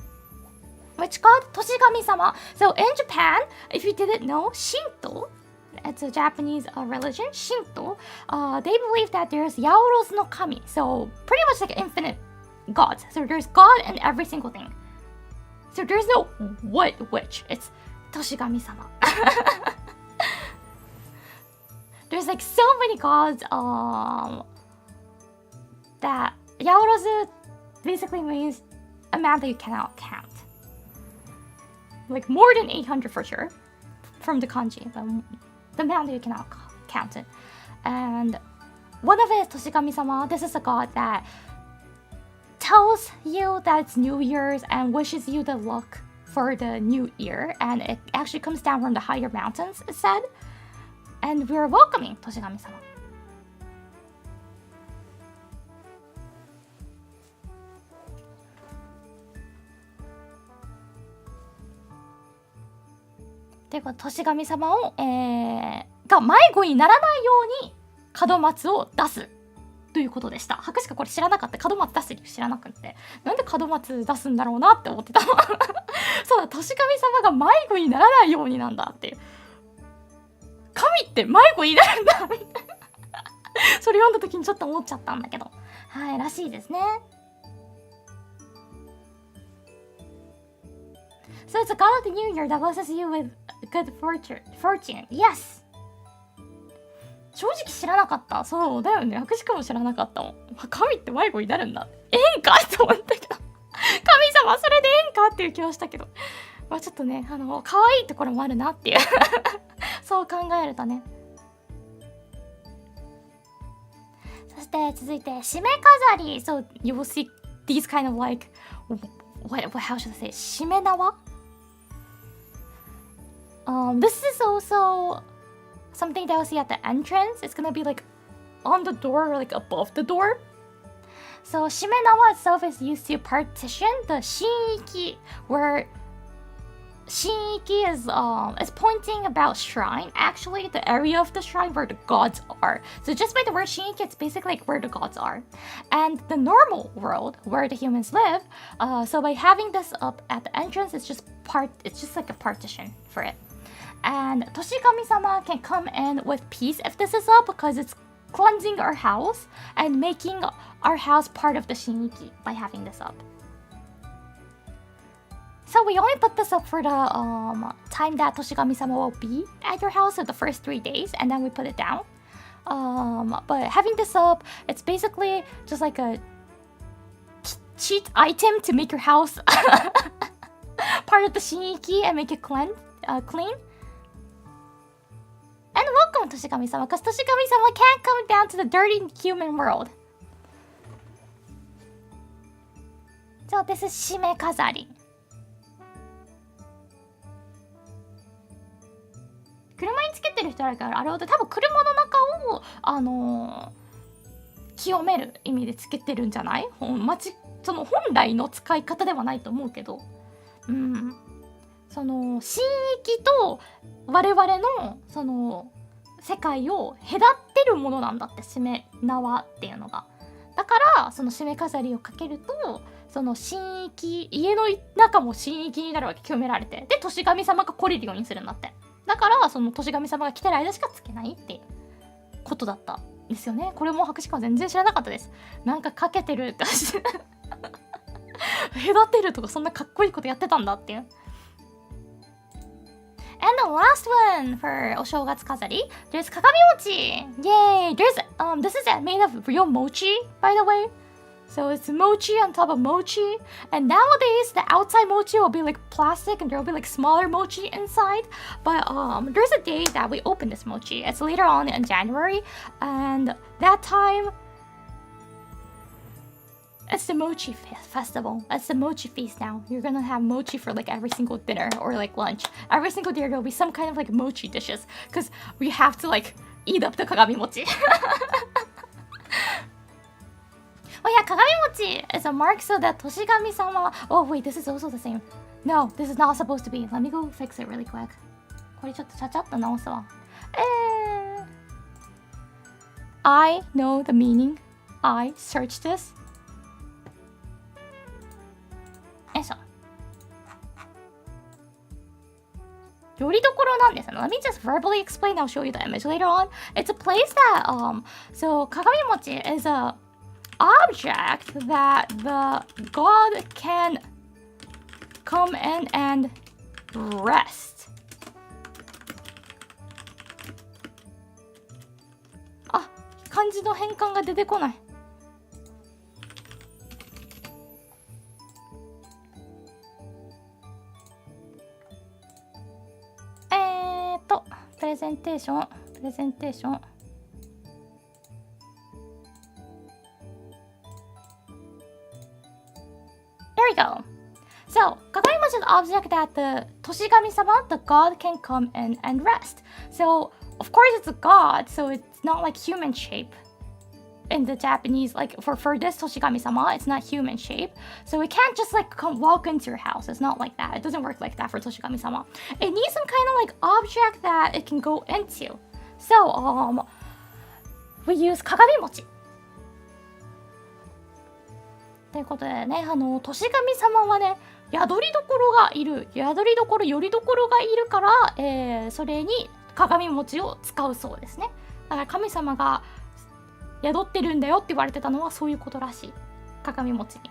Speaker 1: Which god? Toshigami-sama. So in Japan, if you didn't know, Shinto, it's a Japanese religion, Shinto, they believe that there's Yaorozu no Kami. So pretty much like infinite gods. So there's God in every single thing. So there's no which. It's Toshigami-sama. There's like so many gods that Yaorozu basically means amount that you cannot count. Like more than 800 for sure from the kanji, the amount that you cannot count it. And one of it is Toshigami-sama. This is a god that tells you that it's New Year's and wishes you the luck for the new year. And it actually comes down from the higher mountains, it said. And we're welcoming Toshigami-sama. Toshigami 様を、が迷子にならないように門松を出すということでした。博士がこれ知らなかった。門松出す理由知らなくて、なんで門松出すんだろうなって思ってたの。そうだ、Toshigami 様が迷子にならないようになんだっていう。神って迷子になるんだ。それ読んだ時にちょっと思っちゃったんだけど、はい、らしいですね。So it's a god of the new year that blesses you with good fortune. Yes! 正直知らなかった。そうだよね。博士かも知らなかったもん。神って迷子になるんだ。ええんかと思ったけど。神様、それでええんかっていう気はしたけど。まあちょっとね、可愛いところもあるなっていう。そう考えるとね。そして続いて、締め飾り。So you will see these kind of like, how should I say? 締め縄？This is also something that you'll see at the entrance. It's gonna be like on the door or like above the door. So shimenawa itself is used to partition the shiniki, where shiniki is pointing about shrine, actually the area of the shrine where the gods are. So just by the word shiniki, it's basically like where the gods are. And the normal world where the humans live, so by having this up at the entrance, it's just like a partition for it. And Toshigami-sama can come in with peace if this is up because it's cleansing our house and making our house part of the shiniki by having this up. So we only put this up for the time that Toshigami-sama will be at your house, so the first 3 days, and then we put it down. But having this up, it's basically just like a cheat item to make your house part of the shiniki and make it clean. And welcome Toshigami-sama, because Toshigami-sama can't come down to the dirty human world. So this is 締め飾り。車につけてる人あるから、あれは多分車の中を清める意味でつけてるんじゃない？その本来の使い方ではないと思うけど、その神域と我々のその世界を隔てるものなんだって、締め縄っていうのが。だからその締め飾りをかけると、その神域、家の中も神域になるわけ、清められて、でToshigami様が来れるようにするんだって。だからそのToshigami様が来てる間しかつけないっていうことだったんですよね。これも博士は全然知らなかったです。なんかかけてるって隔てるとかそんなかっこいいことやってたんだっていう。And the last one for お正月飾り there's Kagami Mochi. Yay! This is made of real mochi, by the way. So it's mochi on top of mochi. And nowadays, the outside mochi will be like plastic and there will be like smaller mochi inside. But there's a day that we open this mochi. It's later on in January. And that time, It's the mochi festival. It's the mochi feast now. You're gonna have mochi for like every single dinner or like lunch. Every single dinner there'll be some kind of like mochi dishes because we have to like eat up the kagami mochi. Oh yeah, kagami mochi is a mark so that Toshigami-sama. Oh wait, this is also the same. No, this is not supposed to be. Let me go fix it really quick. これちょっとちゃちゃっと直すわ。I know the meaning. I searched this. よいしょ。よりどころなんですね。Let me just verbally explain. I'll show you the image later on. It's a place that so 鏡餅 is a object that the god can come in and rest. あ、漢字の変換が出てこない。プレゼンテーション。There we go. So, 鏡餅 is an object that the Toshigami-sama, the god, can come in and rest. So, of course it's a god, so it's not like human shape. In the Japanese, like for this Toshigami-sama, it's not human shape. So it can't just like come walk into your house. It's not like that. It doesn't work like that for Toshigami-sama. It needs some kind of like object that it can go into. So, we use 鏡餅。ということでね、年神様はね、宿りどころがいる、宿りどころ、よりどころがいるから、それに鏡餅を使うそうですね。だから神様が宿ってるんだよって言われてたのはそういうことらしい。鏡餅に。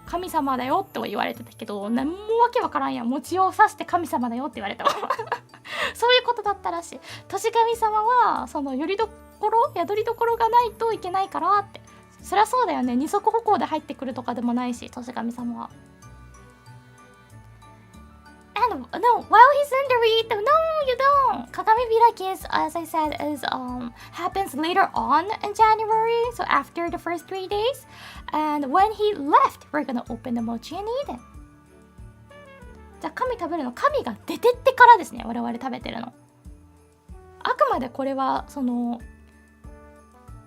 Speaker 1: 神様だよって言われてたけど、何もわけわからんやん。餅を刺して神様だよって言われたそういうことだったらしい。年神様は、そのよりどころ、宿りどころがないといけないからって。そりゃそうだよね。二足歩行で入ってくるとかでもないし、年神様は。And no, while he's in the read, no, you don't. Kagami Biraki is, as I said, happens later on in January, so after the first 3 days. And when he left, we're gonna open the mochi and eat it. じゃあ神食べるの、神が出てってからですね。我々食べてるの。あくまでこれはその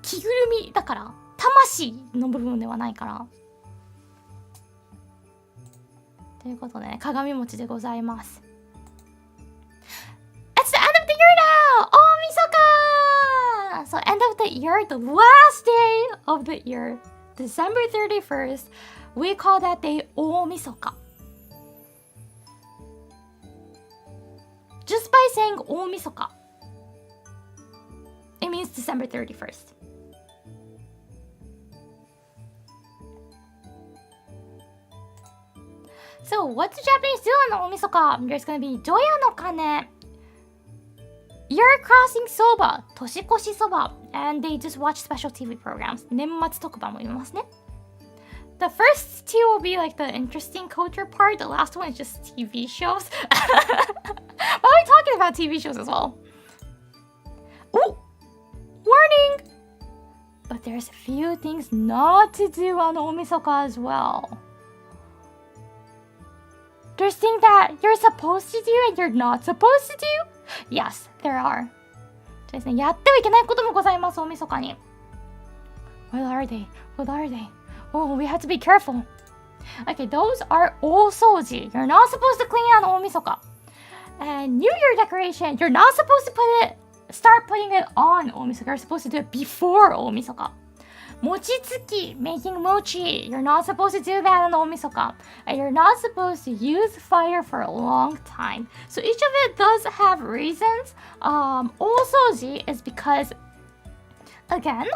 Speaker 1: 着ぐるみだから。魂の部分ではないから。ということでね、鏡餅でございます。It's the end of the year now! Omisoka! So end of the year, the last day of the year, December 31st, we call that day Omisoka. Just by saying Omisoka, it means December 31st. So, what do Japanese do on the Omisoka? There's gonna be Joya no Kane, Year Crossing Soba, Toshikoshi Soba, and they just watch special TV programs. 年末特番も見ますね。The first two will be like the interesting culture part. The last one is just TV shows. Why are we talking about TV shows as well? Oh! Warning! But there's a few things not to do on Omisoka as well. There's things that you're supposed to do and you're not supposed to do? Yes, there are. ですね、やってはいけないこともございます、大晦日に。What are they? What are they? Oh, we have to be careful. Okay, those are 大掃除. You're not supposed to clean on 大晦日. And New Year decoration, you're not supposed to start putting it on 大晦日. You're supposed to do it before 大晦日. Mochitsuki, making mochi. You're not supposed to do that on 大晦日. And you're not supposed to use fire for a long time. So each of it does have reasons. 大掃除 is because, again,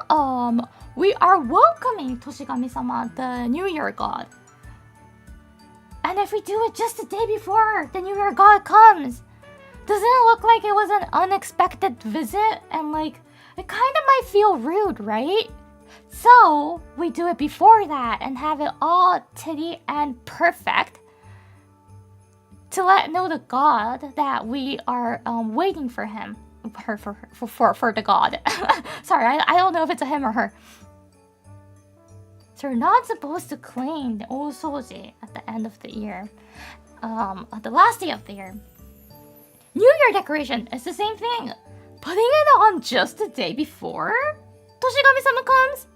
Speaker 1: we are welcoming Toshigami-sama, the New Year god. And if we do it just the day before the New Year god comes, doesn't it look like it was an unexpected visit? And like, it kind of might feel rude, right? So, we do it before that and have it all tidy and perfect to let know the god that we are waiting for him. For the god. Sorry, I don't know if it's a him or her. So you're not supposed to clean the osoji at the end of the year, at the last day of the year. New Year decoration is the same thing. Putting it on just the day before Toshigami-sama comes?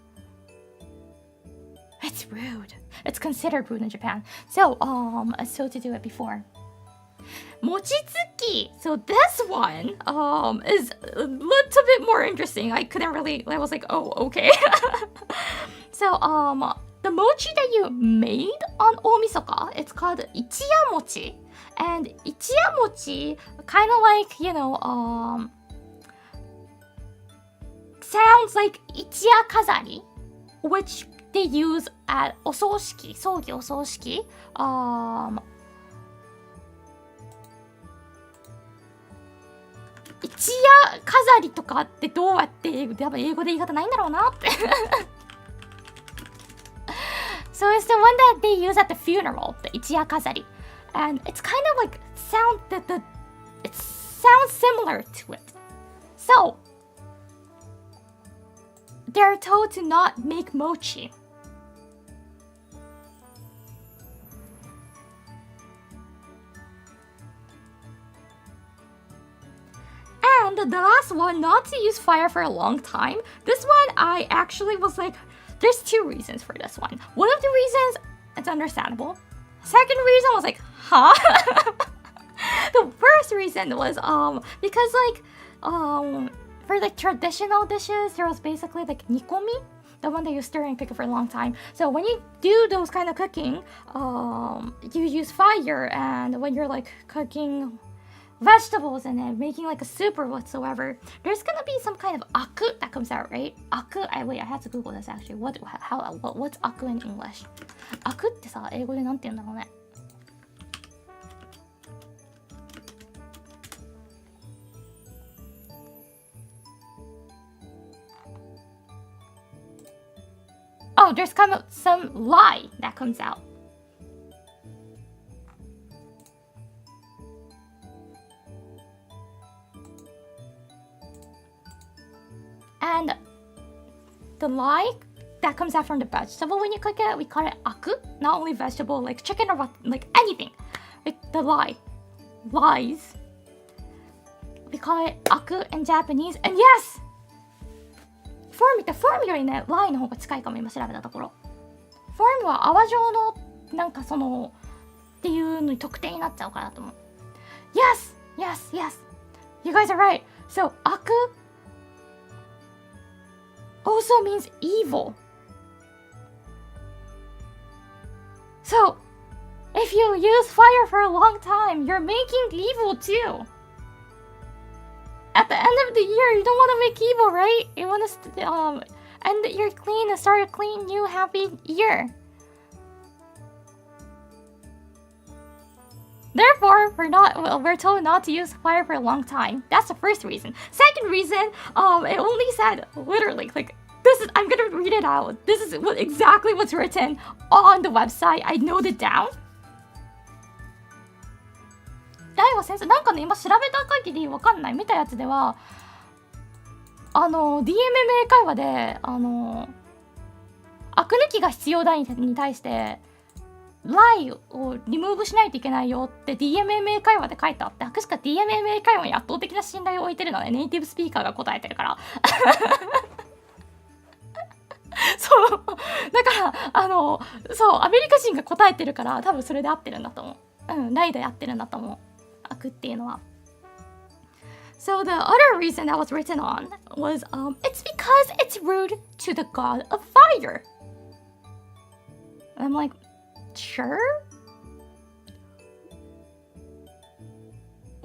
Speaker 1: It's rude. It's considered rude in Japan. So to do it before. Mochitsuki. So this one is a little bit more interesting. I was like, oh, okay. So the mochi that you made on Omisoka, it's called Ichiya mochi. And Ichiya mochi, kind of like, sounds like Ichiya kazari, which they use at ososhiki, sogi ososhiki. Ichiya kazari とかってどうやって多分英語で言い方ないんだろうなって。So it's the one that they use at the funeral, the Ichiya kazari. And it's kind of like it sounds similar to it. So they're told to not make mochi. And the last one, not to use fire for a long time. This one, I actually was like, there's two reasons for this one. One of the reasons, it's understandable. Second reason was like, huh? The first reason was because for the traditional dishes, there was basically like nikomi, the one that you stir and cook it for a long time. So when you do those kind of cooking, you use fire, and when you're like cooking vegetables and then making like a soup or whatsoever, there's gonna be some kind of aku that comes out, right? Aku, wait, I have to Google this actually. What's aku in English? Aku ってさ、英語でなんて言うんだろうね。Oh, there's kind of some lye that comes out. And the lye that comes out from the vegetable when you cook it, we call it aku. Not only vegetable, like chicken or like anything. Like the lies. We call it aku in Japanese. And yes! The formula にね、lye の方が近いかも、今調べたところ。フォームは泡状のなんかそのっていうのに特定になっちゃうからと思う。Yes! You guys are right. So, aku also means evil. So, if you use fire for a long time, you're making evil too. At the end of the year, you don't want to make evil, right? You want to end your clean and start a clean, new, happy year. Therefore, we're told not to use fire for a long time. That's the first reason. Second reason, it only said literally like I'm gonna read it out. This is exactly what's written on the website. I noted it down. 大悟先生、なんかね、今調べた限りわかんない。見たやつでは、DMMA 会話で、アク抜きが必要だに対して、lie をリムーブしないといけないよって DMMA 会話で書いてあって、確か DMMA 会話に圧倒的な信頼を置いてるのね。ネイティブスピーカーが答えてるから。そう。だから、そう、アメリカ人が答えてるから、多分それで合ってるんだと思う。うん、lie で合ってるんだと思う。アクっていうのは。So the other reason that was written on was, it's because it's rude to the god of fire. And I'm like, sure?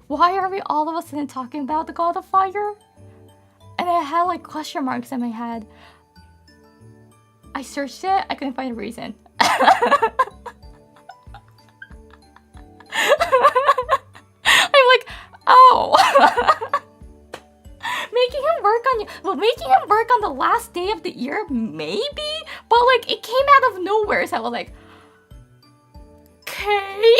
Speaker 1: Why are we all of a sudden talking about the god of fire? And I had like question marks in my head. I searched it, I couldn't find a reason. I'm like, oh. Making him work on the last day of the year, maybe? But like, it came out of nowhere, so I was like, okay.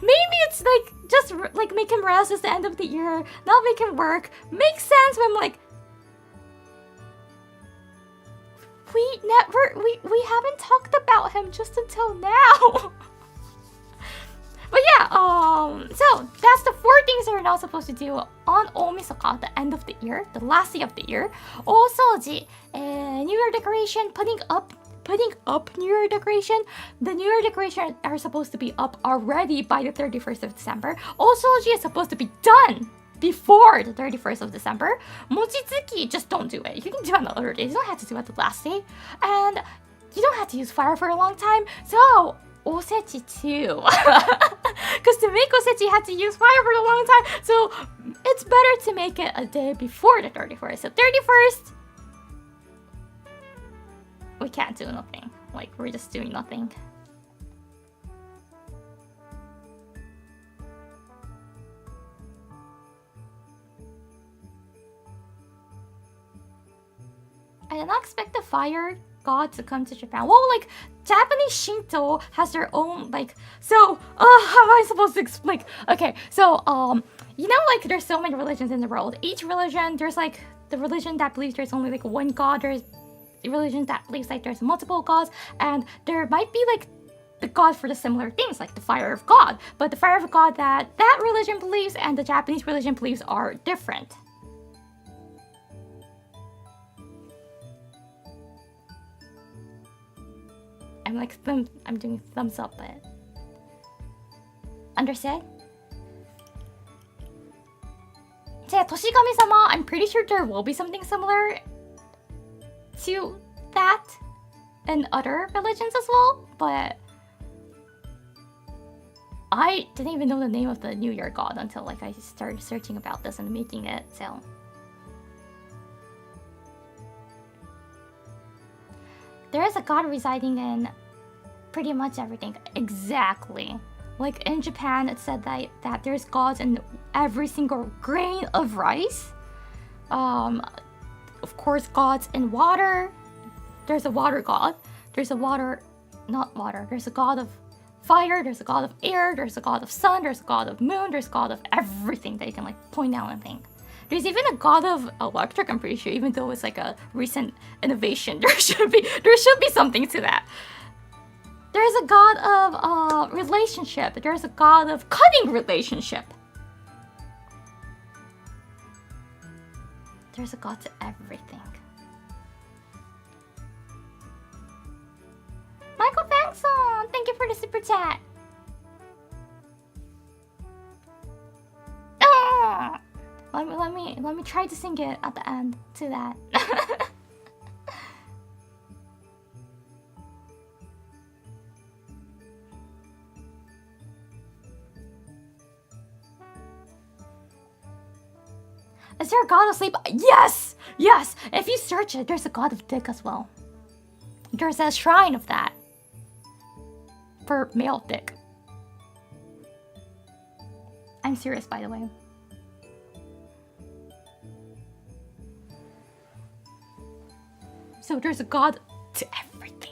Speaker 1: Maybe it's like, just like make him rest at the end of the year, not make him work. Makes sense, but I'm like, we haven't talked about him just until now. But yeah, so that's the 4 things that you're not supposed to do on Omisoka, the end of the year, the last day of the year. Osoji, New Year decoration, putting up New Year decoration. The New Year decoration are supposed to be up already by the 31st of December. Osoji is supposed to be done before the 31st of December. Mochitsuki, just don't do it. You can do it on the other days. You don't have to do it the last day. And you don't have to use fire for a long time. So, Osechi too. Because to make Osechi, you had to use fire for a long time. So, it's better to make it a day before the 31st. So, 31st, we can't do nothing. Like, we're just doing nothing. I did not expect the fire god to come to Japan. Well, like, Japanese Shinto has their own, like, so, how am I supposed to explain? Okay, so, you know, like, there's so many religions in the world. Each religion, there's, like, the religion that believes there's only, like, one god. There's the religion that believes, like, there's multiple gods. And there might be, like, the god for the similar things, like the fire of God. But the fire of God that religion believes and the Japanese religion believes are different. I'm doing thumbs up, but understand? So yeah, Toshigami-sama, I'm pretty sure there will be something similar to that in other religions as well, but I didn't even know the name of the New Year god until like I started searching about this and making it, so. There is a god residing in pretty much everything. Exactly. Like in Japan, it said that there's gods in every single grain of rice. Of course, gods in water. There's a water god. There's a There's a god of fire. There's a god of air. There's a god of sun. There's a god of moon. There's a god of everything that you can like point out and think. There's even a god of electric, I'm pretty sure, even though it's like a recent innovation. There should be something to that. There's a god of relationship. There's a god of cutting relationship. There's a god to everything. Michael Fankson, thank you for the super chat. Ah! Let me try to sing it at the end to that. Is there a god of sleep? Yes! Yes! If you search it, there's a god of dick as well. There's a shrine of that. For male dick. I'm serious, by the way. So there's a god to everything.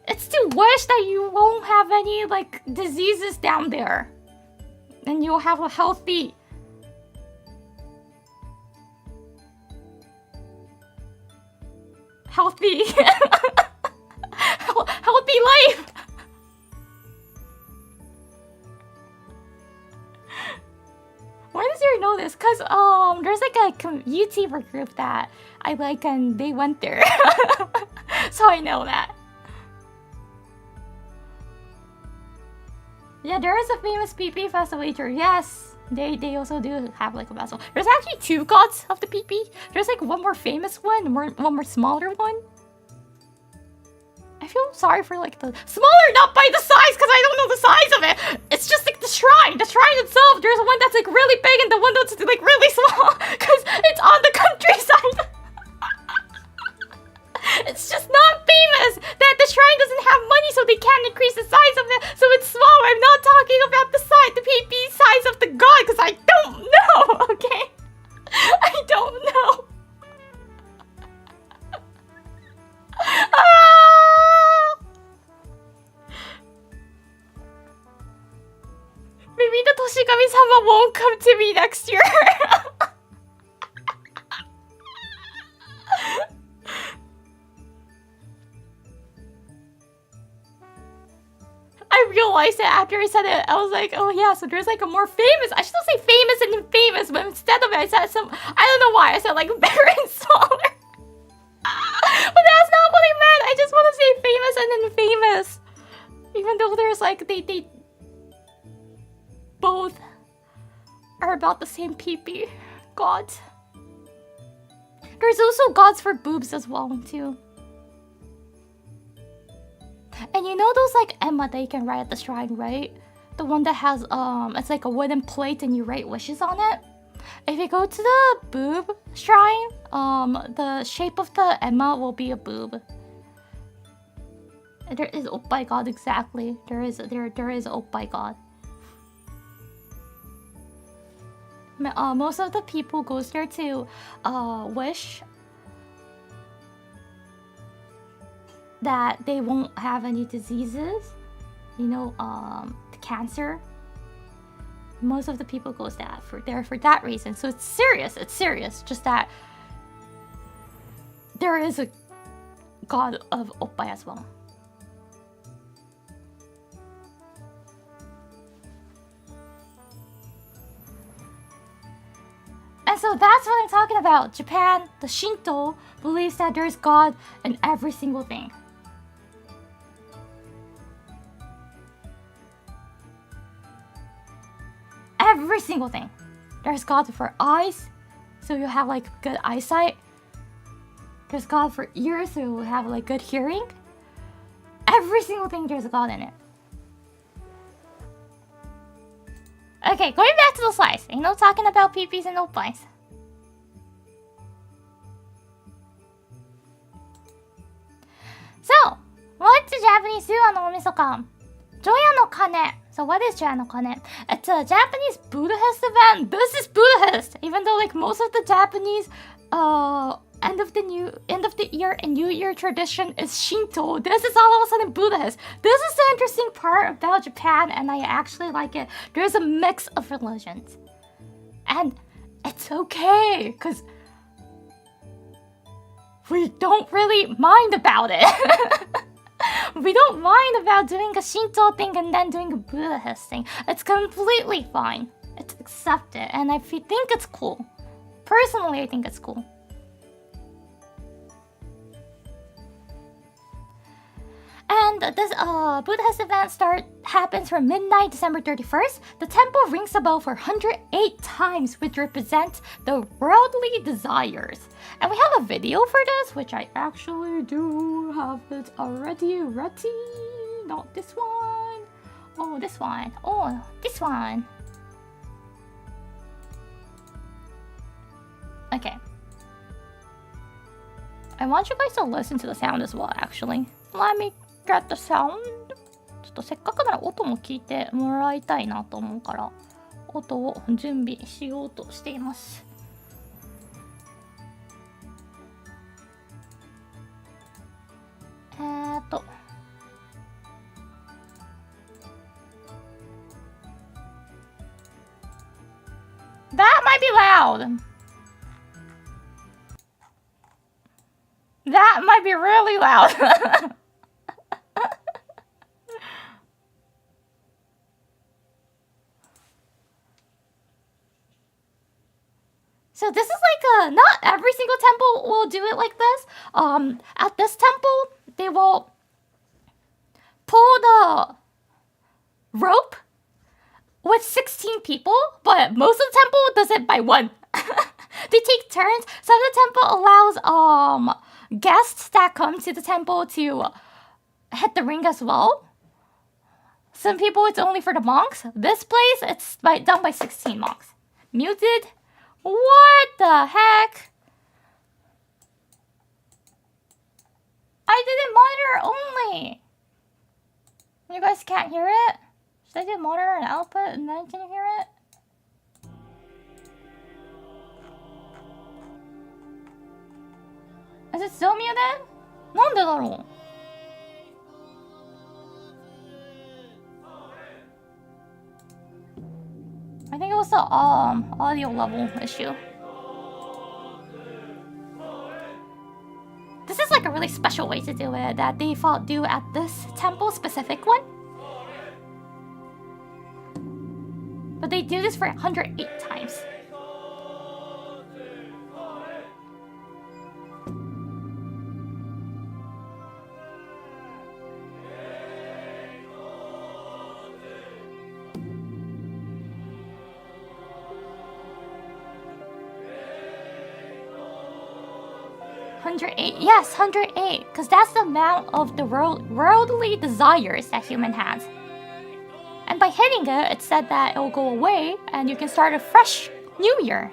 Speaker 1: It's to wish that you won't have any like diseases down there. And you'll have a healthy healthy life. Why does you know this? Cause there's like a YouTuber group that I like and they went there. So I know that. Yeah, there is a famous PP festival later. Yes, they also do have like a festival. There's actually 2 gods of the PP. There's like one more famous one, one more smaller one. I feel sorry for like the smaller, not by the size, because I don't know the size of it. It's just like the shrine itself. There's one that's like really big and the one that's like really small, because it's on the countryside. It's just not famous that the shrine doesn't have money, so they can't increase the size of it, so it's small. I'm not talking about the size, the PP size of the god, because I don't know, okay? I don't know. Maybe the Toshigami-sama Tenma won't come to me next year. I realized it after I said it. I was like, oh yeah, so there's like a more famous. I should say famous and infamous, but instead of it, I said some. I don't know why I said like very smaller. But that's not what I meant. I just want to say famous and infamous, even though there's like they both are about the same pee-pee. Gods. There's also gods for boobs as well too. And you know those like Emma that you can write at the shrine, right? The one that has it's like a wooden plate and you write wishes on it. If you go to the boob shrine, the shape of the Emma will be a boob. There is oppai god exactly. There is oppai god. Most of the people goes there to wish that they won't have any diseases, you know, cancer. Most of the people goes for that reason. So it's serious. It's serious. Just that there is a god of oppai as well. And so that's what I'm talking about. Japan, the Shinto, believes that there's God in every single thing. Every single thing. There's God for eyes, so you have like good eyesight. There's God for ears, so you have like good hearing. Every single thing there's a God in it. Okay, going back to the slides. You know, talking about peepees and oppais. So, what do Japanese do on Omisoka? Joya no Kane. So what is Joya no Kane? It's a Japanese Buddhist event. This is Buddhist, even though like most of the Japanese end of the year and New Year tradition is Shinto. This is all of a sudden Buddhist. This is the interesting part about Japan, and I actually like it. There's a mix of religions, and it's okay because we don't really mind about it. We don't mind about doing a Shinto thing and then doing a Buddhist thing. It's completely fine. It's accepted, and I think it's cool. Personally, I think it's cool. And this Buddhist event happens from midnight, December 31st. The temple rings the bell for 108 times, which represents the worldly desires. And we have a video for this, which I actually do have it already ready. Not this one. Oh, this one. Oh, this one. Okay. I want you guys to listen to the sound as well, actually. Let me get the sound. ちょっとせっかくなら音も聞いてもらいたいなと思うから音を準備しようとしています。That might be loud. That might be really loud. So this is like not every single temple will do it like this. At this temple, they will pull the rope with 16 people, but most of the temple does it by one. They take turns. Some of the temple allows guests that come to the temple to hit the ring as well. Some people it's only for the monks. This place it's done by 16 monks. Muted. What the heck? I did it monitor only. You guys can't hear it? Should I do monitor and output and then can you hear it? Is it still muted? なんでだろう? I think it was the audio level issue. This is like a really special way to do it that they do at this tempo specific one. But they do this for 108 times. Yes, 108, because that's the amount of the worldly desires that human has. And by hitting it, it said that it will go away and you can start a fresh new year.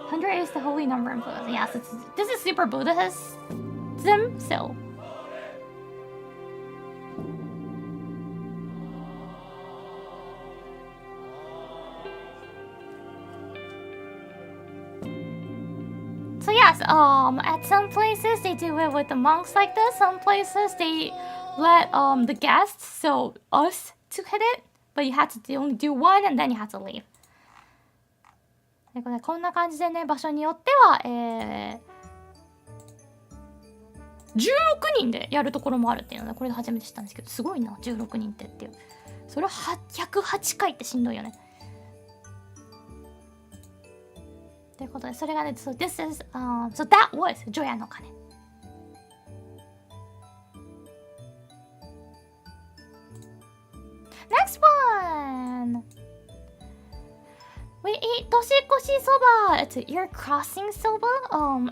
Speaker 1: 108 is the holy number in Buddhism. Yes, this is super Buddhism, so. So yes, at some places they do it with the monks like this. Some places they let the guests, so us, to hit it, but you had to only do one and then you had to leave. こんな感じでね、場所によっては、16人でやるところもあるっていうので、これで初めて知ったんですけど、すごいな、16人っていう。それは108回ってしんどいよね。ということで、それがね、so this is, so that was 除夜の鐘。Next one! We eat toshikoshi soba. It's a ear crossing soba.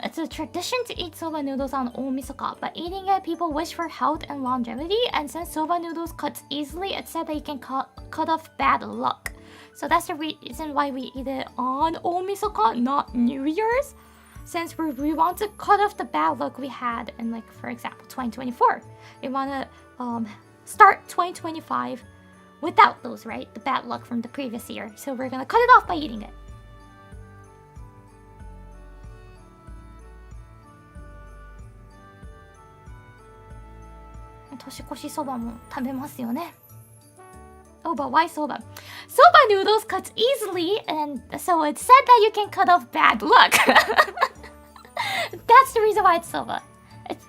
Speaker 1: It's a tradition to eat soba noodles on Omisoka. By eating it, people wish for health and longevity. And since soba noodles cuts easily, it's said that you can cut off bad luck. So that's the reason why we eat it on Omisoka, not New Year's. Since we want to cut off the bad luck we had in, like, for example, 2024. We want to start 2025 without those, right? The bad luck from the previous year. So we're gonna cut it off by eating it. Toshikoshi soba mo tabemasu yo ne. Oh, but why soba? Soba noodles cuts easily, and so it's said that you can cut off bad luck. That's the reason why it's soba.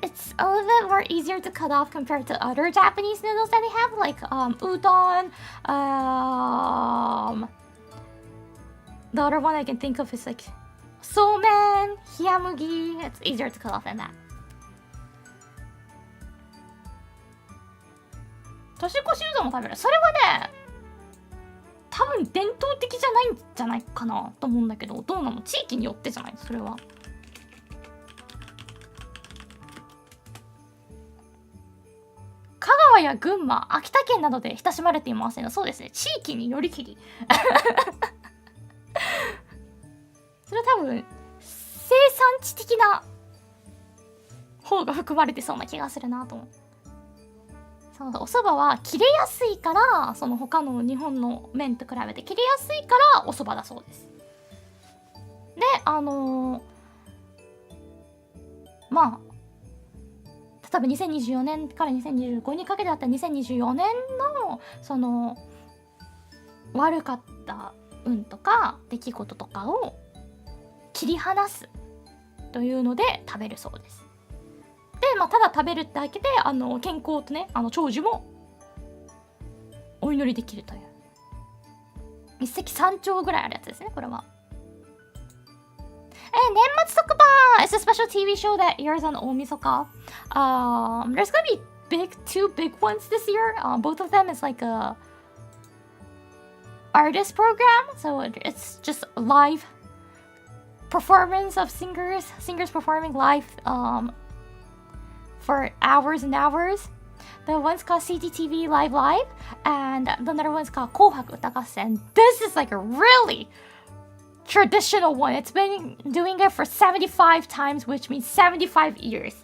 Speaker 1: It's a little bit more easier to cut off compared to other Japanese noodles that they have, like udon. The other one I can think of is like somen, hiyamugi. It's easier to cut off than that. 年越しうどんも食べる。それはね、多分伝統的じゃないんじゃないかなと思うんだけど、どうなの？地域によってじゃない？それは。香川や群馬、秋田県などで親しまれていますね。そうですね。地域によりきり。それは多分生産地的な方が含まれてそうな気がするなと思う。そうだ、お蕎麦は切れやすいから、その他の日本の麺と比べて切れやすいからお蕎麦だそうです。で、まあ例えば2024年から2025にかけてだったら2024年のその悪かった運とか出来事とかを切り離すというので食べるそうです。で、まあ、ただ食べるだけで健康とね、長寿もお祈りできるという一石三鳥ぐらいあるやつですね、これは。年末特番 It's a special TV show that airs on Omisoka. There's gonna be two big ones this year. Both of them is like a artist program, so it's just live performance of singers performing live for hours and hours. The one's called CGTV Live Live, and the other one's called 紅白歌合戦. This is like a really traditional one. It's been doing it for 75 times, which means 75 years.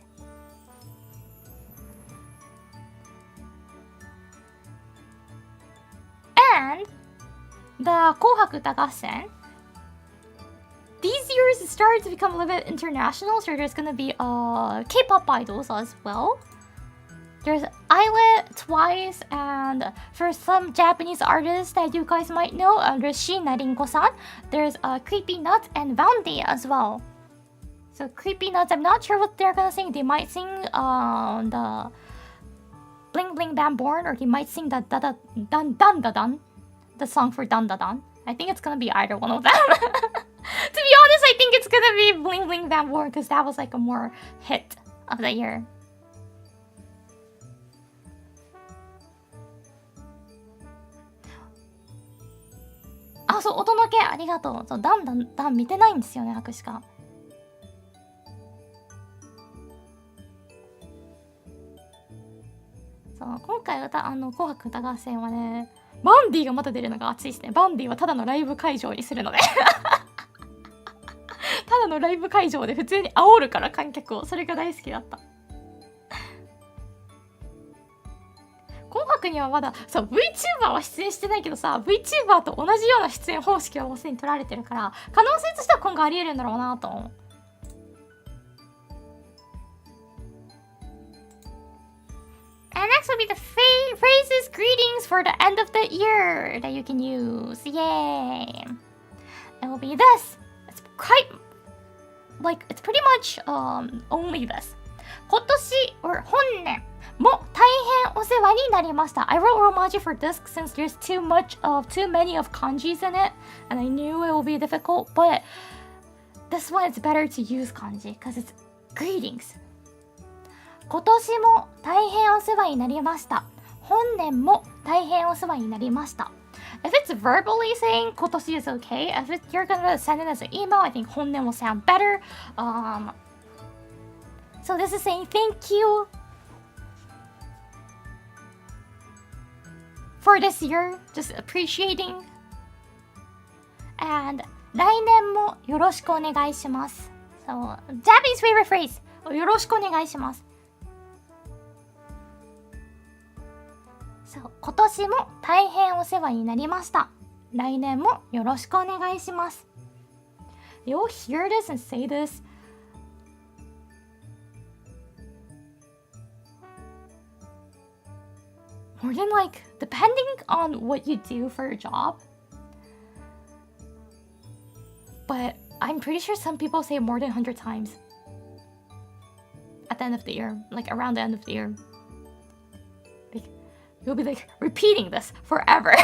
Speaker 1: And the 紅白歌合戦, these years it started to become a little bit international, so there's gonna be K-pop idols as well. There's Eyelet twice, and for some Japanese artists that you guys might know, there's Shina Rinko-san, there's Creepy Nuts and Bounty as well. So Creepy Nuts, I'm not sure what they're gonna sing. They might sing the Bling Bling Bam Born, or they might sing the Dun Dun Da Dun, the song for Dun Da Dun. I think it's gonna be either one of them. To be honest, I think it's gonna be Bling Bling Bam Born, because that was like a more hit of the year. Ah, そう、音のけありがとう。そう、ダン見てないんですよね、アクシカ。そう、今回紅白歌合戦はね、バンディがまた出るのが熱いですね。バンディはただのライブ会場にするのでただのライブ会場で普通に煽るから観客を。それが大好きだった。紅白にはまださ、 VTuber は出演してないけどさ、 VTuber と同じような出演方式はもうすでに取られてるから、可能性としては今後ありえるんだろうなと思う。And next will be the phrases greetings for the end of the year that you can use. Yay! It will be this. It's quite like it's pretty much only this. 今年 or 本年も大変お世話になりました。I wrote Romaji for this since there's too many of kanjis in it, and I knew it would be difficult, but this one it's better to use kanji because it's greetings. 今年も大変お世話になりました。本年も大変お世話になりました。If it's verbally saying 今年 is okay, if you're gonna send it as an email, I think 本年 will sound better. So this is saying thank you for this year, just appreciating. And 来年もよろしくお願いします。So, Japanese favorite phrase. よろしくお願いします。そう、今年も大変お世話になりました。来年もよろしくお願いします。You'll hear this and say this. More than like, depending on what you do for your job. But I'm pretty sure some people say more than 100 times. At the end of the year, like around the end of the year. You'll be like repeating this forever.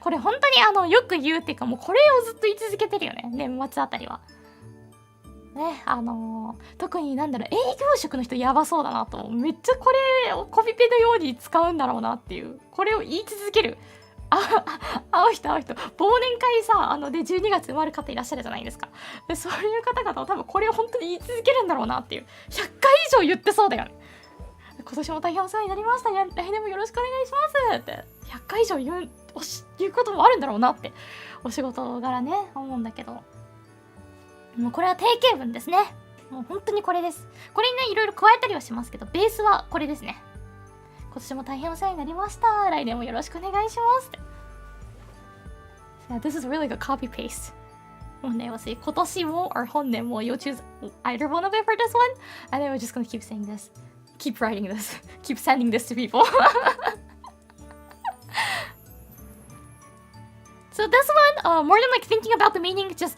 Speaker 1: これ本当によく言うっていうか、もうこれをずっと言い続けてるよね、年末あたりは。ね、特に営業職の人やばそうだなと。めっちゃこれをコピペのように使うんだろうなっていう。これを言い続ける。会う人。忘年会さ、で、12月生まれる方いらっしゃるじゃないですか。で、そういう方々は多分これを本当に言い続けるんだろうなっていう。100回以上言ってそうだよね。今年も大変お世話になりました。来年もよろしくお願いしますって100回以上言うこともあるんだろうなってお仕事柄ね思うんだけど、もうこれは定型文ですね。もう本当にこれです。これにねいろいろ加えたりはしますけど、ベースはこれですね。今年も大変お世話になりました。来年もよろしくお願いしますって。So this is really a copy paste. もうね、私今年も or 本年も you'll choose either one of it for this one, and then we're just gonna keep saying this.Keep writing this. Keep sending this to people. So this one, more than like thinking about the meaning, just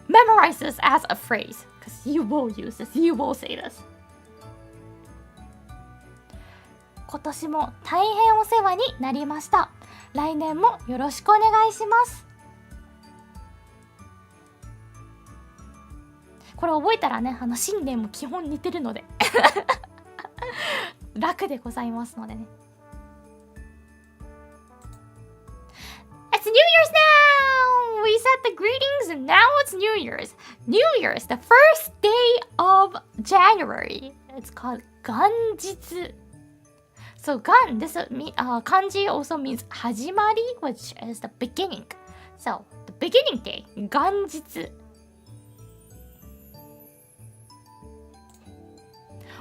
Speaker 1: memorize this as a phrase. Because you will use this. You will say this. 今年も大変お世話になりました。来年もよろしくお願いします。これ覚えたらね、新年も基本似てるので。楽でございますのでね。It's New Year's now! We said the greetings and now it's New Year's. New Year's, the first day of January. It's called 元日. So 元, this kanji also means 始まり, which is the beginning. So the beginning day, 元日.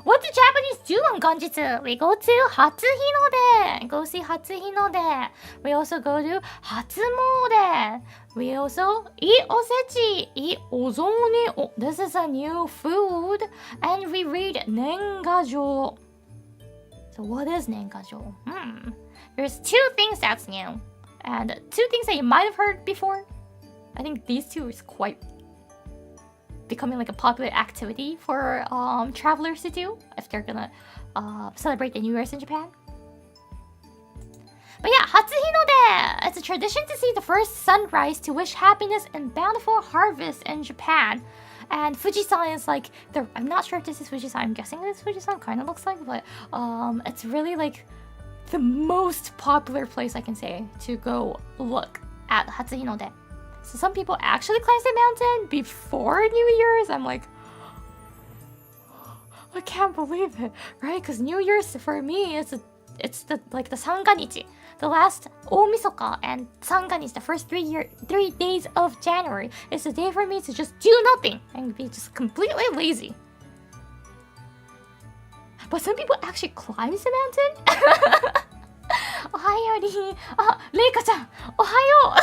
Speaker 1: What do Japanese do on 元日? We go to 初日の出. Go see 初日の出. We also go to 初詣. We also eat Osechi. Eat ozone. Oh, this is a new food. And we read Nengajo. So what is Nengajo? There's two things that's new, and two things that you might have heard before. I think these two is quite becoming like a popular activity for travelers to do if they're gonna celebrate the New Year's in Japan. But yeah, Hatsuhinode! It's a tradition to see the first sunrise to wish happiness and bountiful harvest in Japan. And Fujisan is like I'm not sure if this is Fujisan. I'm guessing this Fujisan kind of looks like, but it's really like the most popular place I can say to go look at Hatsuhinode. So some people actually climb the mountain before New Year's. I'm like, I can't believe it, right? Because New Year's for me it's the Sanganichi, the last Omisoka and Sanganichi, the first 3 days of January. It's a day for me to just do nothing and be just completely lazy. But some people actually climb the mountain. Iori, Reika-chan, ohayo.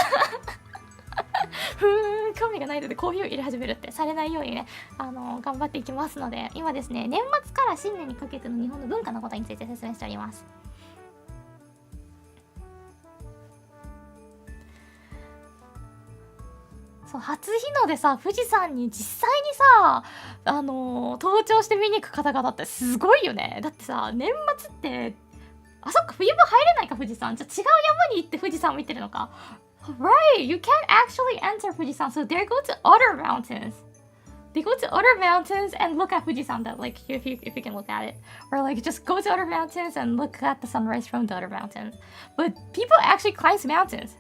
Speaker 1: 興味がないのでコーヒーを入れ始めるってされないようにね、頑張っていきますので、今ですね、年末から新年にかけての日本の文化のことについて説明しております。そう、初日の出さ、富士山に実際にさ、登頂して見に行く方々ってすごいよね。だってさ、年末ってそっか、冬場入れないか、富士山。じゃあ違う山に行って富士山を見てるのか。Right, you can't actually enter Fujisan, so they go to other mountains. They go to other mountains and look at Fujisan, that like if you can look at it, or like just go to other mountains and look at the sunrise from the other mountains. But people actually climb mountains.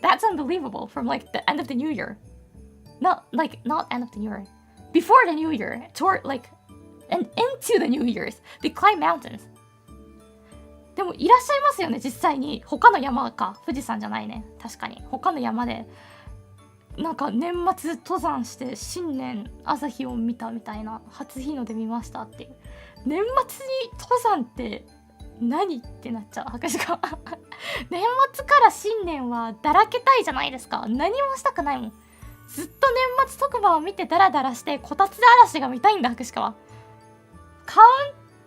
Speaker 1: That's unbelievable. From like the end of the new year, not end of the new year, before the new year, toward like and into the New Year's, they climb mountains. でもいらっしゃいますよね、実際に。他の山か、富士山じゃないね。確かに他の山でなんか年末登山して新年朝日を見たみたいな、初日の出見ましたっていう。年末に登山って何ってなっちゃう、私が。年末から新年はだらけたいじゃないですか。何もしたくないもん。ずっと年末特番を見てダラダラしてこたつ嵐が見たいんだ、私は。カウン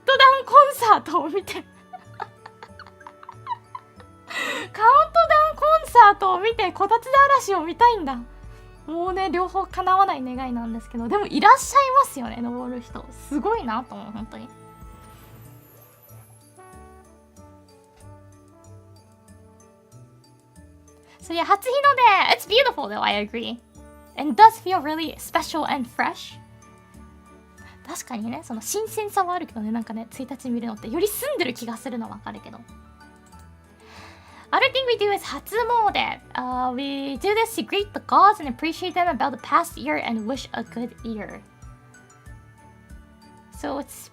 Speaker 1: トダウンコンサートを見てカウントダウンコンサートを見てこたつ嵐を見たいんだ。もうね、両方叶わない願いなんですけど、でもいらっしゃいますよね、登る人。すごいなと思う、本当に。So yeah, 初日の出 It's beautiful though, I agree. And it does feel really special and fresh. 確かにね、その新鮮さはあるけどね、なんかね、1日見るのってより澄んでる気がするのはわかるけど。Other thing we do is Hatsumode. We do this to greet the gods and appreciate them about the past year and wish a good year. So it's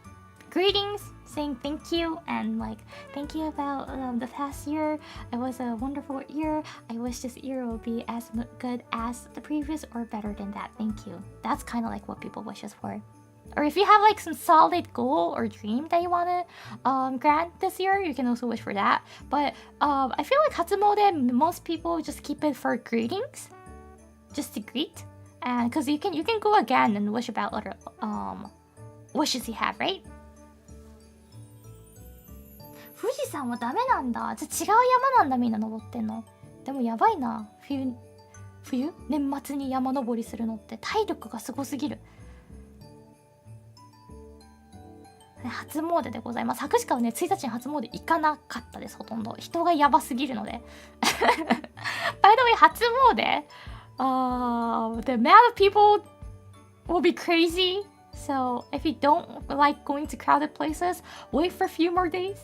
Speaker 1: greetings, saying thank you and like thank you about the past year. It was a wonderful year. I wish this year will be as good as the previous or better than that. Thank you. That's kind of like what people wishes for. Or if you have like some solid goal or dream that you want to grant this year, you can also wish for that. But I feel like Hatsumode, most people just keep it for greetings, just to greet, and because you can go again and wish about other wishes you have, right? 富士山はダメなんだ。じゃあ違う山なんだ、みんな登ってんの。でもやばいな。冬年末に山登りするのって体力がすごすぎる。初詣でございます。博士はね、1日に初詣行かなかったです、ほとんど。人がやばすぎるので。By the way, 初詣、the amount of people will be crazy. So if you don't like going to crowded places, wait for a few more days.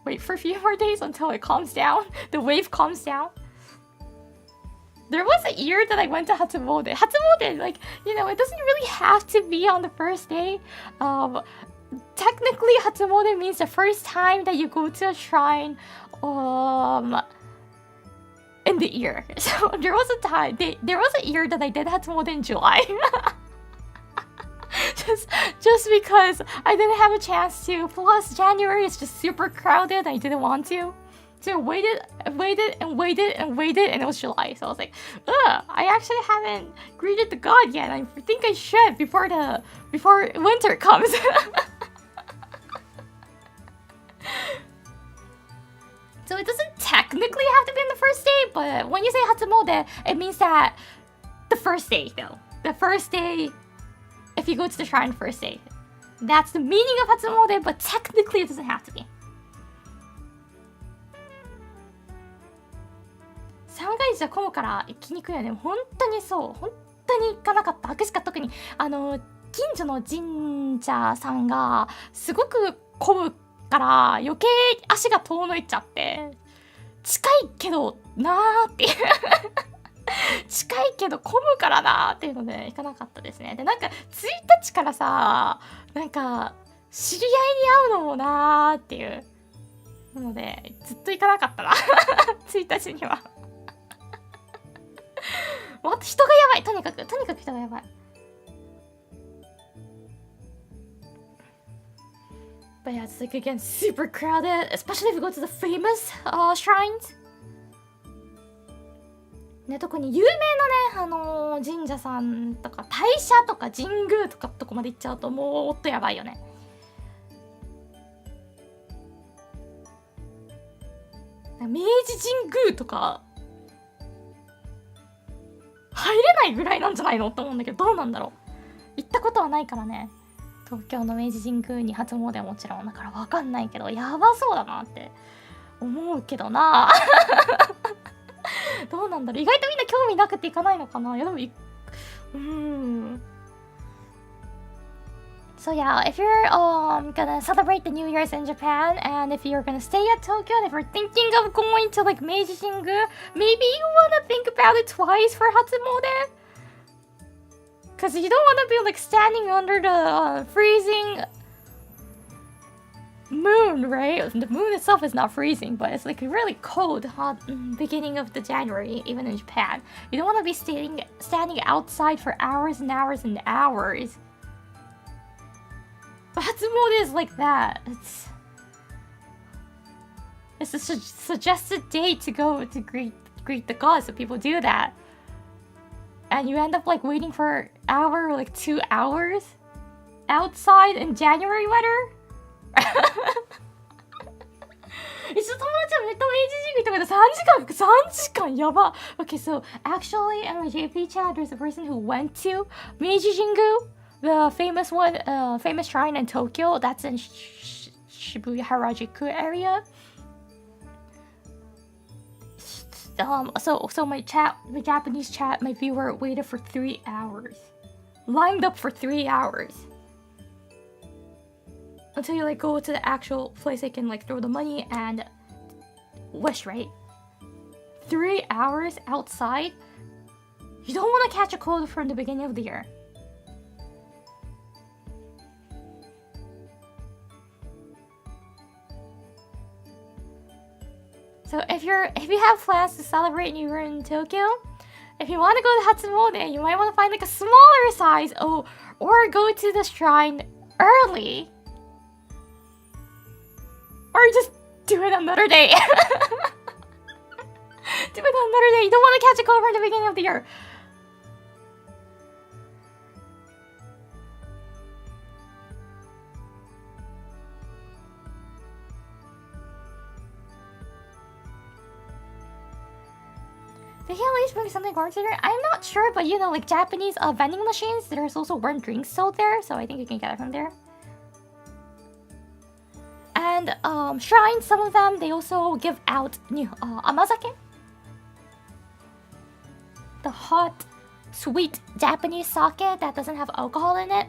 Speaker 1: Wait for a few more days until it calms down. The wave calms down. There was a year that I went to Hatsumode. Hatsumode, like, you know, it doesn't really have to be on the first day. Technically, Hatsumode means the first time that you go to a shrine in the year. So there was a year that I did Hatsumode in July. just because I didn't have a chance to. Plus, January is just super crowded. I didn't want to. So I waited, and it was July. So I was like, I actually haven't greeted the god yet. I think I should before winter comes. So it doesn't technically have to be on the first day, but when you say Hatsumode, it means that the first day, though. The first day, if you go to the shrine first day. That's the meaning of Hatsumode, but technically it doesn't have to be. 3ヶ月は混むから行きにくいよね。本当にそう。本当に行かなかった。しか特に、近所の神社さんがすごく混むから余計足が遠のいちゃって、近いけどなーっていう近いけど混むからなーっていうので行かなかったですね。で、なんか1日からさ、なんか知り合いに会うのもなーっていう。なので、ずっと行かなかったな。1日には。もっと人がやばい。とにかく人がやばい。But yeah, it's like again super crowded, especially if you go to the famous shrines. ね、特に有名なね、神社さんとか大社とか神宮とかとこまで行っちゃうともっとやばいよね。明治神宮とか入れないぐらいなんじゃないのと思うんだけど、どうなんだろう。行ったことはないからね。東京の明治神宮に初詣はもちろんだから分かんないけど、やばそうだなって思うけどな。どうなんだろう。意外とみんな興味なくて行かないのかな。いやでもSo yeah, if you're gonna celebrate the New Year's in Japan, and if you're gonna stay at Tokyo, and if you're thinking of going to like Meiji Shingu, maybe you wanna think about it twice for Hatsumode. Because you don't wanna be like standing under the freezing moon, right? The moon itself is not freezing, but it's like really cold hot beginning of the January, even in Japan. You don't wanna be standing outside for hours and hours and hours. But Hatsumode is like that. It's a suggested day to go to greet the gods, so people do that. And you end up like waiting for an hour or like 2 hours outside in January weather. 一緒友達はめっちゃ明治神宮とかで3時間やば。Okay, so actually in my JP chat, there's a person who went to Meiji Jingu, the famous one, famous shrine in Tokyo. That's in Shibuya Harajuku area. So my Japanese chat, my viewer waited for 3 hours, lined up for 3 hours. Until you like go to the actual place they can like throw the money and wish, right? 3 hours outside? You don't want to catch a cold from the beginning of the year. So if you have plans to celebrate New Year in Tokyo, if you want to go to Hatsumode, you might want to find like a smaller size, or go to the shrine early. Or just do it another day. Do it another day. You don't want to catch a cold from the beginning of the year. They can at least bring something warm to there. I'm not sure, but you know, like Japanese vending machines, there's also warm drinks sold there, so I think you can get it from there. And shrines, some of them, they also give out new amazake. The hot, sweet Japanese sake that doesn't have alcohol in it.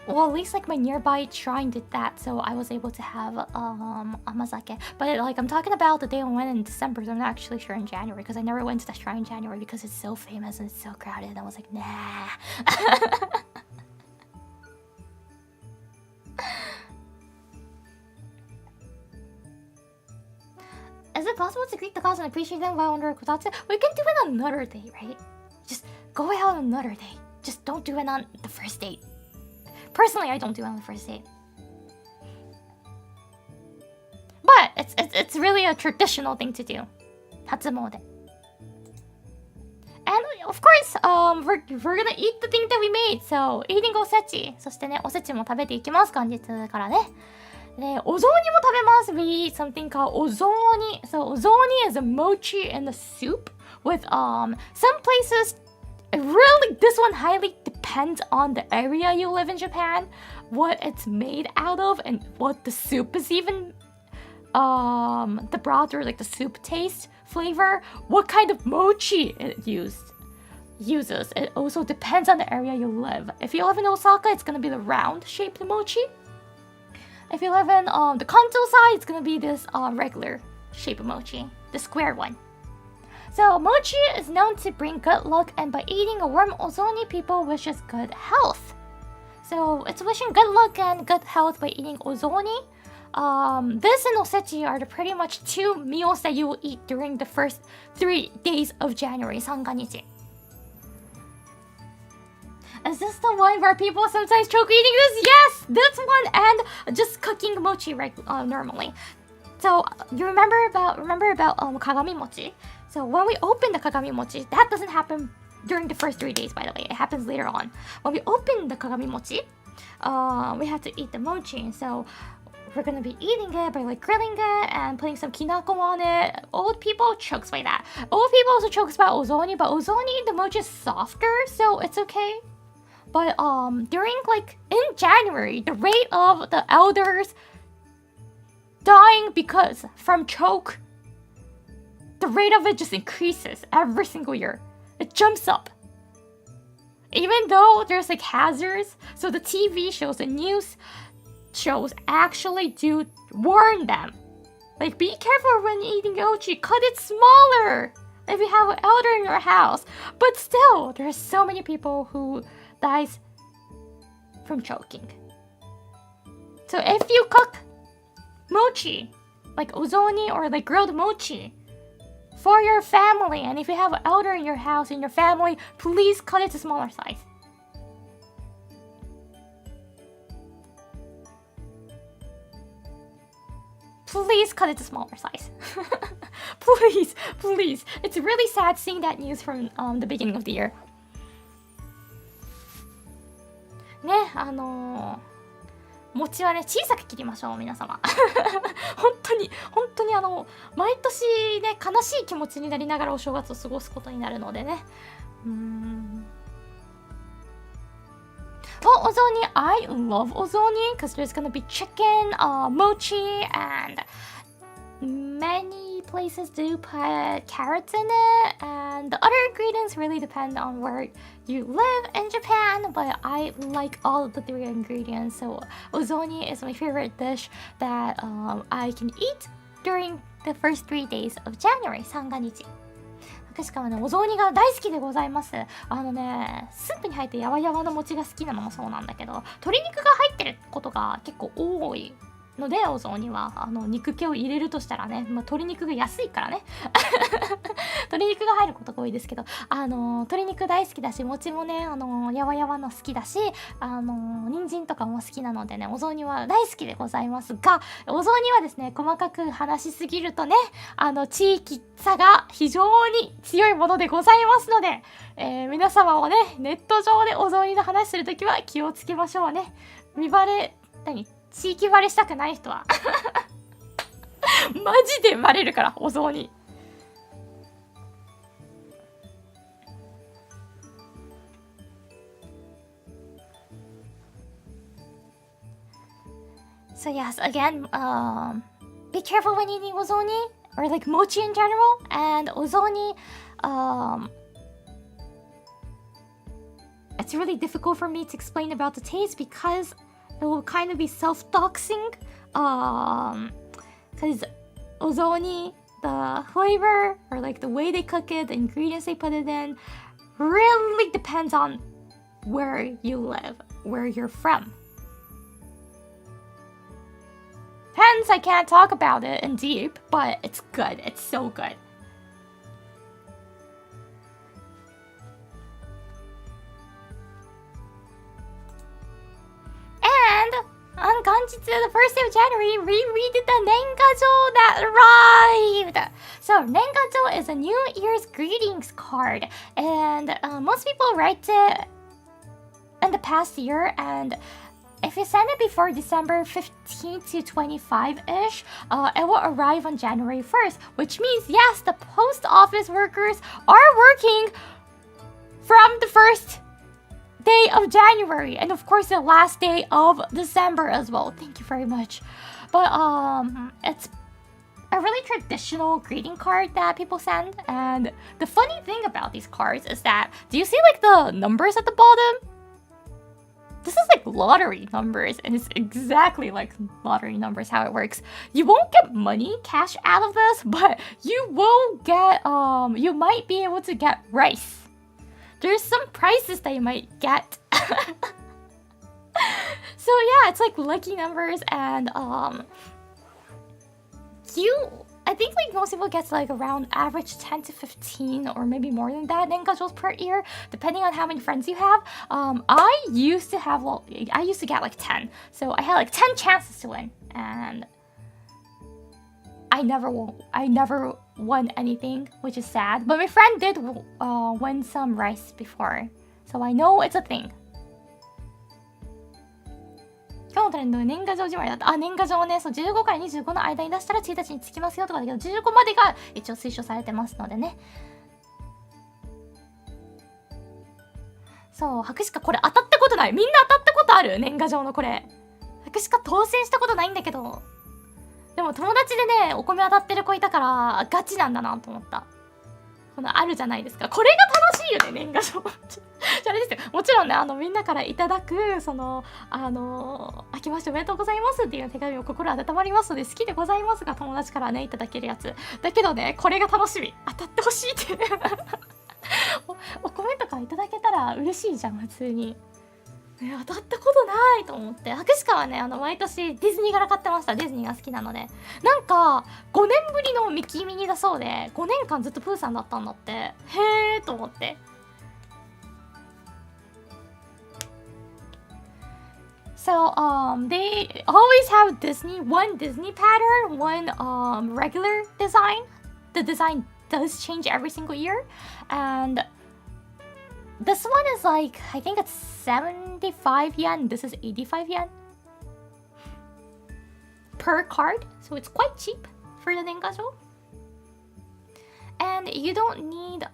Speaker 1: Well, at least like my nearby shrine did that, so I was able to have amazake. But like I'm talking about the day I went in December, so I'm not actually sure in January because I never went to the shrine in January because it's so famous and it's so crowded. And I was like, nah. Is it possible to greet the gods and appreciate them while under kotatsu? We can do it on another day, right? Just go out on another day. Just don't do it on the first date. Personally, I don't do it on the first date. But it's really a traditional thing to do. Hatsumode. of course, we're gonna eat the thing that we made. So, eating osechi. そしてね、おせちも食べていきます。元日からね。で、お雑煮も食べます。We eat something called お雑煮. So, お雑煮 is a mochi in the soup with, some places, really, this one highly depends on the area you live in Japan, what it's made out of, and what the soup is even, the broth or like the soup taste, flavor, what kind of mochi it uses. It also depends on the area you live. If you live in Osaka, it's gonna be the round-shaped mochi. If you live in the Kanto side, it's gonna be this regular shape mochi, the square one. So mochi is known to bring good luck, and by eating a warm ozoni, people wishes good health. So it's wishing good luck and good health by eating ozoni. This and osechi are the pretty much 2 meals that you will eat during the first 3 days of January, sanganichi. Is this the one where people sometimes choke eating this? Yes, this one, and just cooking mochi normally. So you remember about kagami mochi? So when we open the kagami mochi, that doesn't happen during the first 3 days, by the way. It happens later on. When we open the kagami mochi, we have to eat the mochi. So we're gonna be eating it by like grilling it and putting some kinako on it. Old people chokes by that. Old people also chokes by ozoni, but ozoni, the mochi is softer, so it's okay. But during like in January, the rate of the elders dying because from choke, the rate of it just increases every single year. It jumps up. Even though there's like hazards, so the TV shows, the news shows actually do warn them. Like, be careful when eating mochi, cut it smaller if you have an elder in your house. But still, there's so many people who dies from choking. So if you cook mochi, like ozoni or like grilled mochi, for your family, and if you have an elder in your house, in your family, please cut it to smaller size. Please cut it to smaller size. Please, please. It's really sad seeing that news from the beginning of the year. ね、餅はね、小さく切りましょう、皆様。本当に毎年ね、悲しい気持ちになりながらお正月を過ごすことになるのでね。Well, ozoni, I love ozoni because there's gonna be chicken, mochi, and many places do put carrots in it, and the other ingredients really depend on where you live in Japan, but I like all of the 3 ingredients, so ozoni is my favorite dish that I can eat during the first 3 days of January, 三が日。しかもね、お雑煮が大好きでございます。スープに入ってやわやわの餅が好きなのもそうなんだけど、鶏肉が入ってることが結構多いので、お雑煮は肉気を入れるとしたらね、鶏肉が安いからね鶏肉が入ることが多いですけど、鶏肉大好きだし、餅もね、やわやわの好きだし、人参とかも好きなのでね、お雑煮は大好きでございますが、お雑煮はですね、細かく話しすぎるとね、地域差が非常に強いものでございますので、皆様もね、ネット上でお雑煮の話するときは気をつけましょうね。地域バレしたくない人はマジでバレるから、お雑煮。So yes, again, be careful when eating ozoni or like mochi in general. And ozoni, it's really difficult for me to explain about the taste because it will kind of be self-doxing. Because ozoni, the flavor or like the way they cook it, the ingredients they put it in, really depends on where you live, where you're from. Hence, I can't talk about it in deep, but it's good. It's so good. And on 日 the 1st of January, reread the Nengajo that arrived. So Nengajo is a New Year's greetings card, and most people write it in the past year, and if you send it before December 15 to 25-ish, it will arrive on January 1st, which means, yes, the post office workers are working from the first day of January, and of course the last day of December as well. Thank you very much. But it's a really traditional greeting card that people send, and the funny thing about these cards is that, do you see like the numbers at the bottom? This is like lottery numbers, and it's exactly like lottery numbers how it works. You won't get money, cash out of this, but you will get, you might be able to get rice. There's some prizes that you might get. So yeah, it's like lucky numbers, and I think like most people get like around average 10 to 15 or maybe more than that Nengajos per year, depending on how many friends you have. I used to get like 10, so I had like 10 chances to win, and I never won anything, which is sad. But my friend did win some rice before, so I know it's a thing. 今日のトレンドは年賀状じまりだった。あ、年賀状ね、そう15から25の間に出したら1日につきますよとかだけど、15までが一応推奨されてますのでね。そう、博士課これ当たったことない。みんな当たったことある？年賀状のこれ。博士課当選したことないんだけど。でも友達でね、お米当たってる子いたからガチなんだなと思った。このあるじゃないですか。これが楽しいよね、年賀状。じゃあれですよ。もちろんね、みんなからいただく、その、明けましておめでとうございますっていう手紙を心温まりますので、好きでございますが、友達からね、いただけるやつ。だけどね、これが楽しみ。当たってほしいって。お米とかいただけたら嬉しいじゃん、普通に。当たったことないと思って。博士課はね、毎年ディズニー柄買ってました。ディズニーが好きなので。なんか、5年ぶりのミキミニだそうで、5年間ずっとプーさんだったんだって。へーと思って。So, they always have one Disney pattern, one regular design. The design does change every single year. And this one is like, I think it's 75 yen. This is 85 yen per card. So it's quite cheap for the Nengajo. And you don't need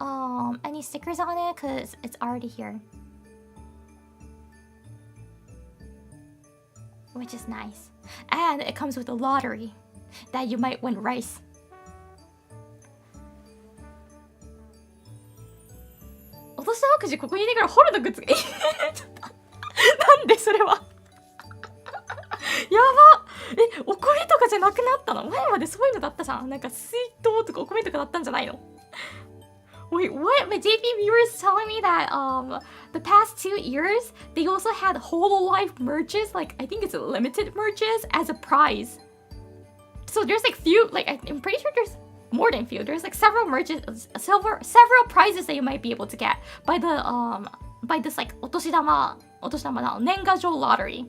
Speaker 1: any stickers on it because it's already here. Which is nice. And it comes with a lottery that you might win rice. Otoshitaここにいながらホルのグッズがちょっとなんでそれはやばお米とかじゃなくなったの？前までそういうのだったじゃん。なんか水筒とかお米とかだったんじゃないの？ Wait, what? My JP viewers telling me that the past 2 years they also had Hololive merches, like I think it's limited merches as a prize. So there's like few, like I'm pretty sure there's more than few. There's like several merches, several prizes that you might be able to get by the by this like otoshidama no Nengajo lottery.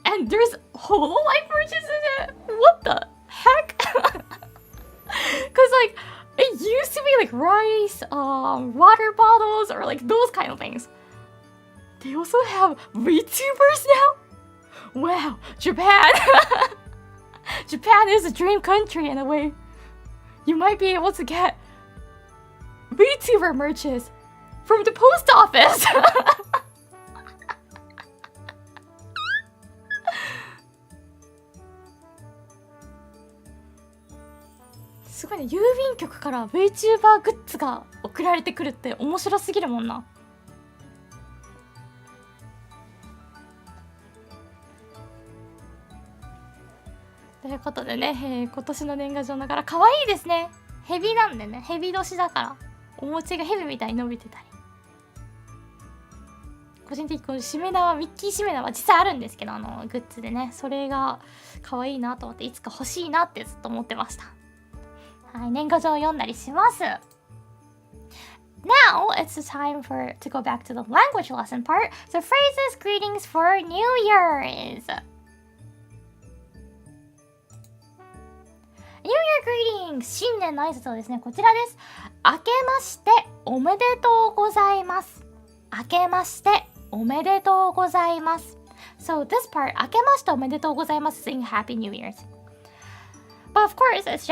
Speaker 1: And there's Hololive merches in it. What the heck? Because like it used to be like rice, water bottles, or like those kind of things. They also have VTubers now? Wow, Japan! Japan is a dream country in a way. You might be able to get VTuber merches from the post office! すごいね、郵便局から VTuber グッズが送られてくるって面白すぎるもんな。ということでね、今年の年賀状ながら可愛いですね。ヘビなんでね、ヘビ年だからお餅がヘビみたいに伸びてたり。個人的にこのしめ縄、ミッキーしめ縄実際あるんですけど、グッズでね、それが可愛いなと思っていつか欲しいなってずっと思ってました。はい、年賀状を読んだりします。Now it's the time to go back to the language lesson part. So phrases, greetings for New Year's. Greetings! 新年の挨拶はですね、こちらです。明けましておめでとうございます。明けましておめでとうございます。So this part, 明けましておめでとうございます saying Happy New Year's. But of course, if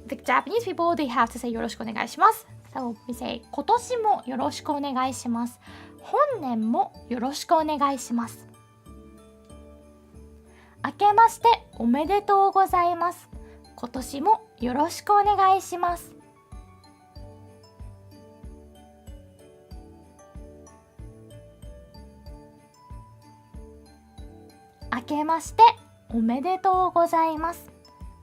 Speaker 1: the Japanese people, they have to say よろしくお願いします。So we say 今年もよろしくお願いします。本年もよろしくお願いします。明けましておめでとうございます。今年もよろしくお願いします。明けましておめでとうございます。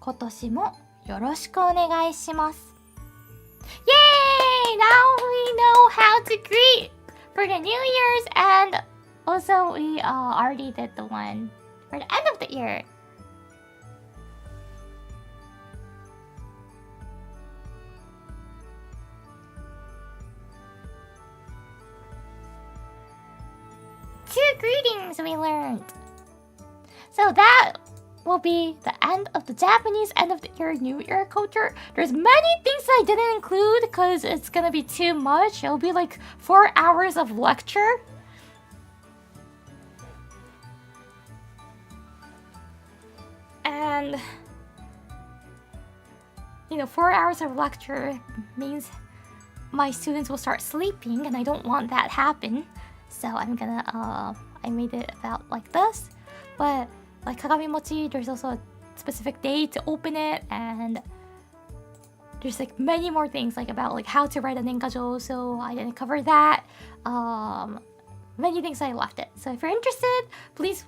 Speaker 1: 今年もよろしくお願いします。Yay! Now we know how to greet for the New Year's, and also we already did the one for the end of the year. Two greetings we learned. So that will be the end of the Japanese end of the year New Year culture. There's many things I didn't include because it's gonna be too much. It'll be like 4 hours of lecture. And 4 hours of lecture means my students will start sleeping, and I don't want that happen. So I'm gonna I made it about like this, but like Kagami Mochi, there's also a specific day to open it, and there's like many more things like about like how to write a Nengajo, so I didn't cover that. Many things I left it. So if you're interested, please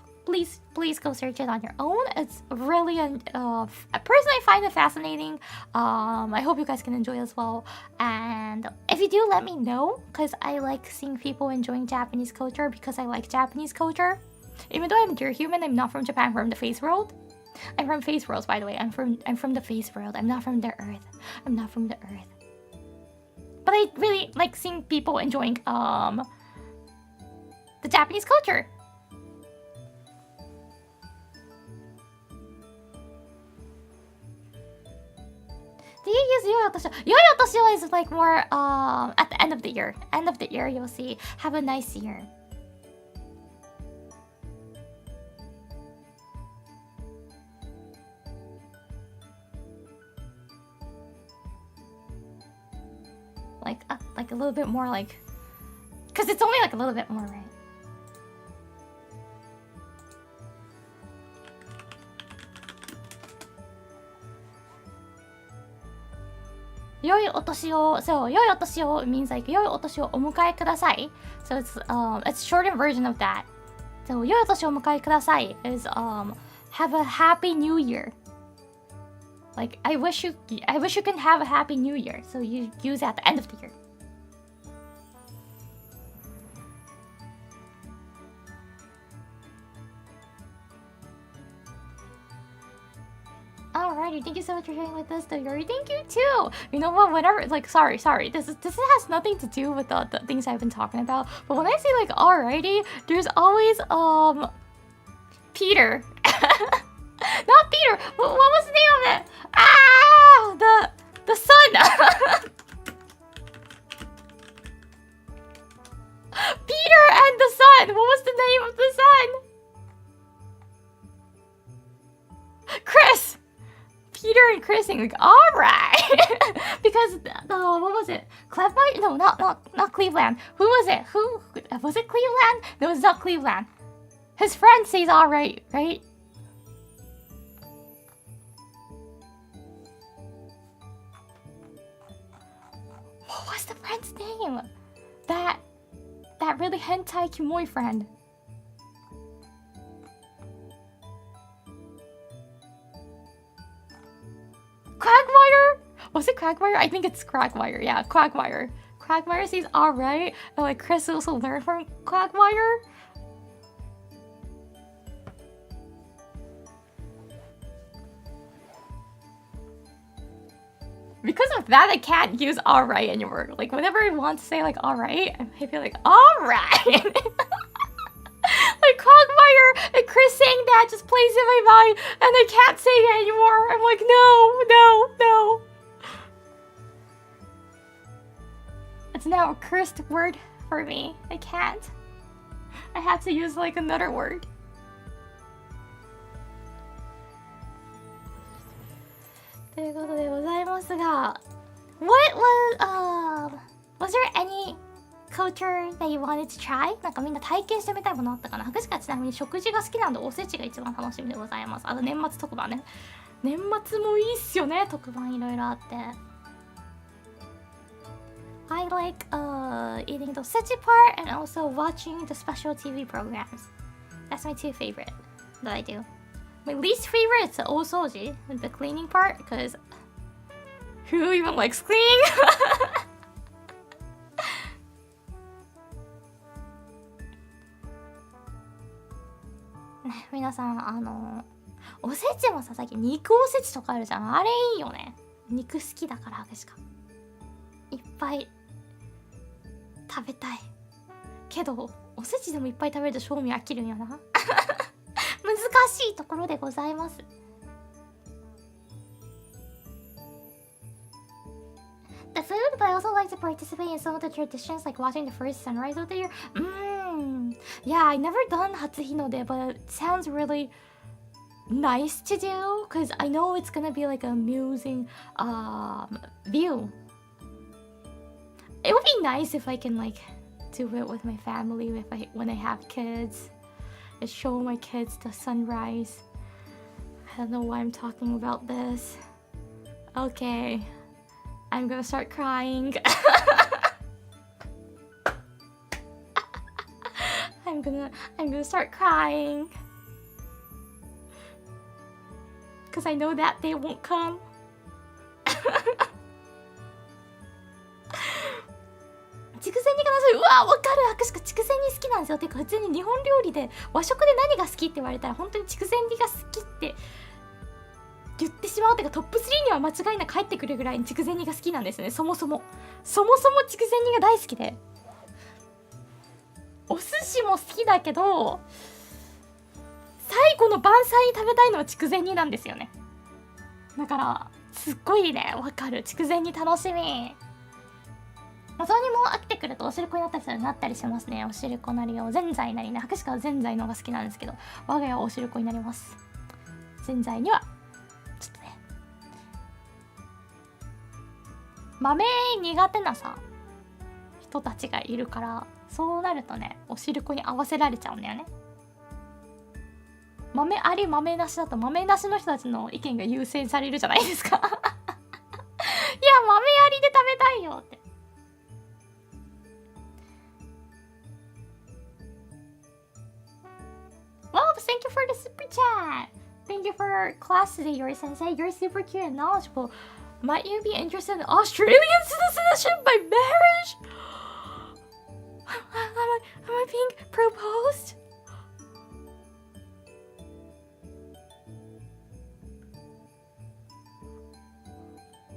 Speaker 1: go search it on your own. It's really personally I find it fascinating. I hope you guys can enjoy as well. And if you do, let me know, because I like seeing people enjoying Japanese culture, because I like Japanese culture. Even though I'm a dear human, I'm not from Japan, I'm from the face world. I'm from face worlds, by the way. I'm from the face world. I'm not from the earth. I'm not from the earth. But I really like seeing people enjoying the Japanese culture. Do you use Yoi Otoshio? Yoi Otoshio is like more at the end of the year. End of the year, you'll see. Have a nice year. Like a little bit more, like, because it's only like a little bit more, right? Yoi Otoshio. So Yoi Otoshio means like Yoi Otoshio omukae kudasai. So it's shortened version of that. So Yoi Otoshio omukae kudasai is have a happy new year. Like I wish you can have a happy new year. So you use it at the end of the year. Alrighty, thank you so much for sharing with us, Iori. Thank you too. You know what? Whenever, like, sorry. This has nothing to do with the things I've been talking about. But when I say like alrighty, there's always Peter. Not Peter. What was the name of it? The sun. Peter and the sun. What was the name of the sun? Chris. Peter and Chris saying like, all right, because what was it? Cleveland? No, not Cleveland. Who was it? Who was it? Cleveland? No, it's not Cleveland. His friend says all right, right? What was the friend's name? That really hentai kimoi friend. Quagmire? Was it Quagmire? I think it's Quagmire. Yeah, Quagmire. Quagmire says alright. And like Chris also learned from Quagmire. Because of that, I can't use alright anymore. Like whenever I want to say like alright, I feel like alright. Like Quagmire and Chris saying that just plays in my mind, and I can't say it anymore. I'm like, no. It's now a cursed word for me. I can't. I have to use like another word. Toいうことでございますが、What was there any culture that you wanted to try? なんかみんな体験してみたいものあったかな。博士がちなみに食事が好きなんでおせちが一番楽しみでございます。あと年末特番ね。年末もいいっすよね。特番いろいろあって。I like eating the Osechi part and also watching the special TV programs. That's my two favorite that I do. My least favorite is the osoji, the cleaning part, because who even likes cleaning? ね、皆さんおせちもさ、最近肉おせちとかあるじゃん。あれいいよね。肉好きだからしかいっぱい食べたいけど、おせちでもいっぱい食べると賞味飽きるんよな。難しいところでございます。The food, but I also like to participate in some of the traditions, like watching the first sunrise of the year. Yeah, I never done Hatsuhinode, but it sounds really nice to do, because I know it's gonna be like an amusing view. It would be nice if I can like do it with my family when I have kids. And show my kids the sunrise. I don't know why I'm talking about this. Okay. I'm gonna start crying. I'm gonna start crying. Because I know that day won't come. 筑前煮がなさい。うわ、わかる。博士が筑前煮好きなんですよ。てか普通に日本料理で和食で何が好きって言われたら本当に筑前煮が好きって言ってしまう。てかトップ3には間違いなく入ってくるぐらいに筑前煮が好きなんですね。そもそも筑前煮が大好きで、お寿司も好きだけど最後の晩餐に食べたいのは筑前煮なんですよね。だからすっごいね、わかる。筑前煮楽しみ。お雑煮も飽きてくるとお汁粉になったりしますね。お汁粉なりをぜんざいなりね。博士からぜんざいの方が好きなんですけど、我が家はお汁粉になります。ぜんざいにはちょっとね、豆苦手なさ人たちがいるから、そうなるとね、お汁粉に合わせられちゃうんだよね。豆あり豆なしだと豆なしの人たちの意見が優先されるじゃないですか。いや、豆ありで食べたいよって。Well, thank you for the super chat. Thank you for class today, Iori sensei. You're super cute and knowledgeable. Might you be interested in Australian citizenship by marriage? Am I being proposed?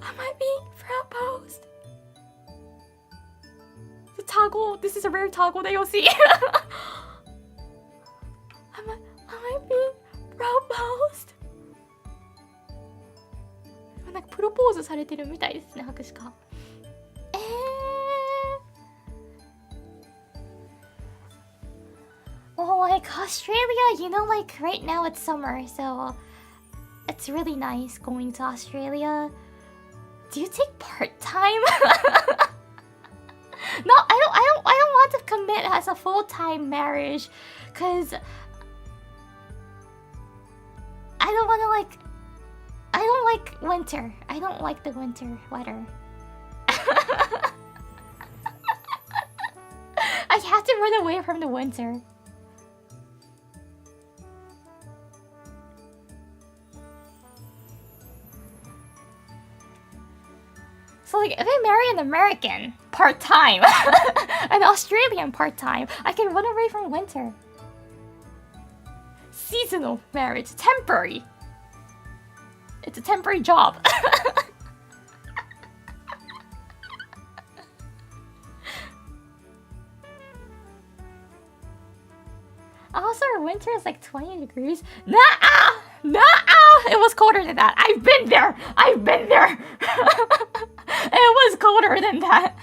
Speaker 1: Am I being proposed? The toggle. This is a rare toggle that you'll see. Am I being proposed? なんかプロポーズされてるみたいですね、博士か。Well, like Australia, you know, like right now it's summer, so it's really nice going to Australia. Do you take part-time? No, I don't want to commit as a full-time marriage, cause I don't like winter. I don't like the winter weather. I have to run away from the winter. So like, if I marry an American part-time, an Australian part-time, I can run away from winter. Seasonal marriage, temporary. It's a temporary job. I also winter is like 20 degrees. Nah, it was colder than that. I've been there. It was colder than that.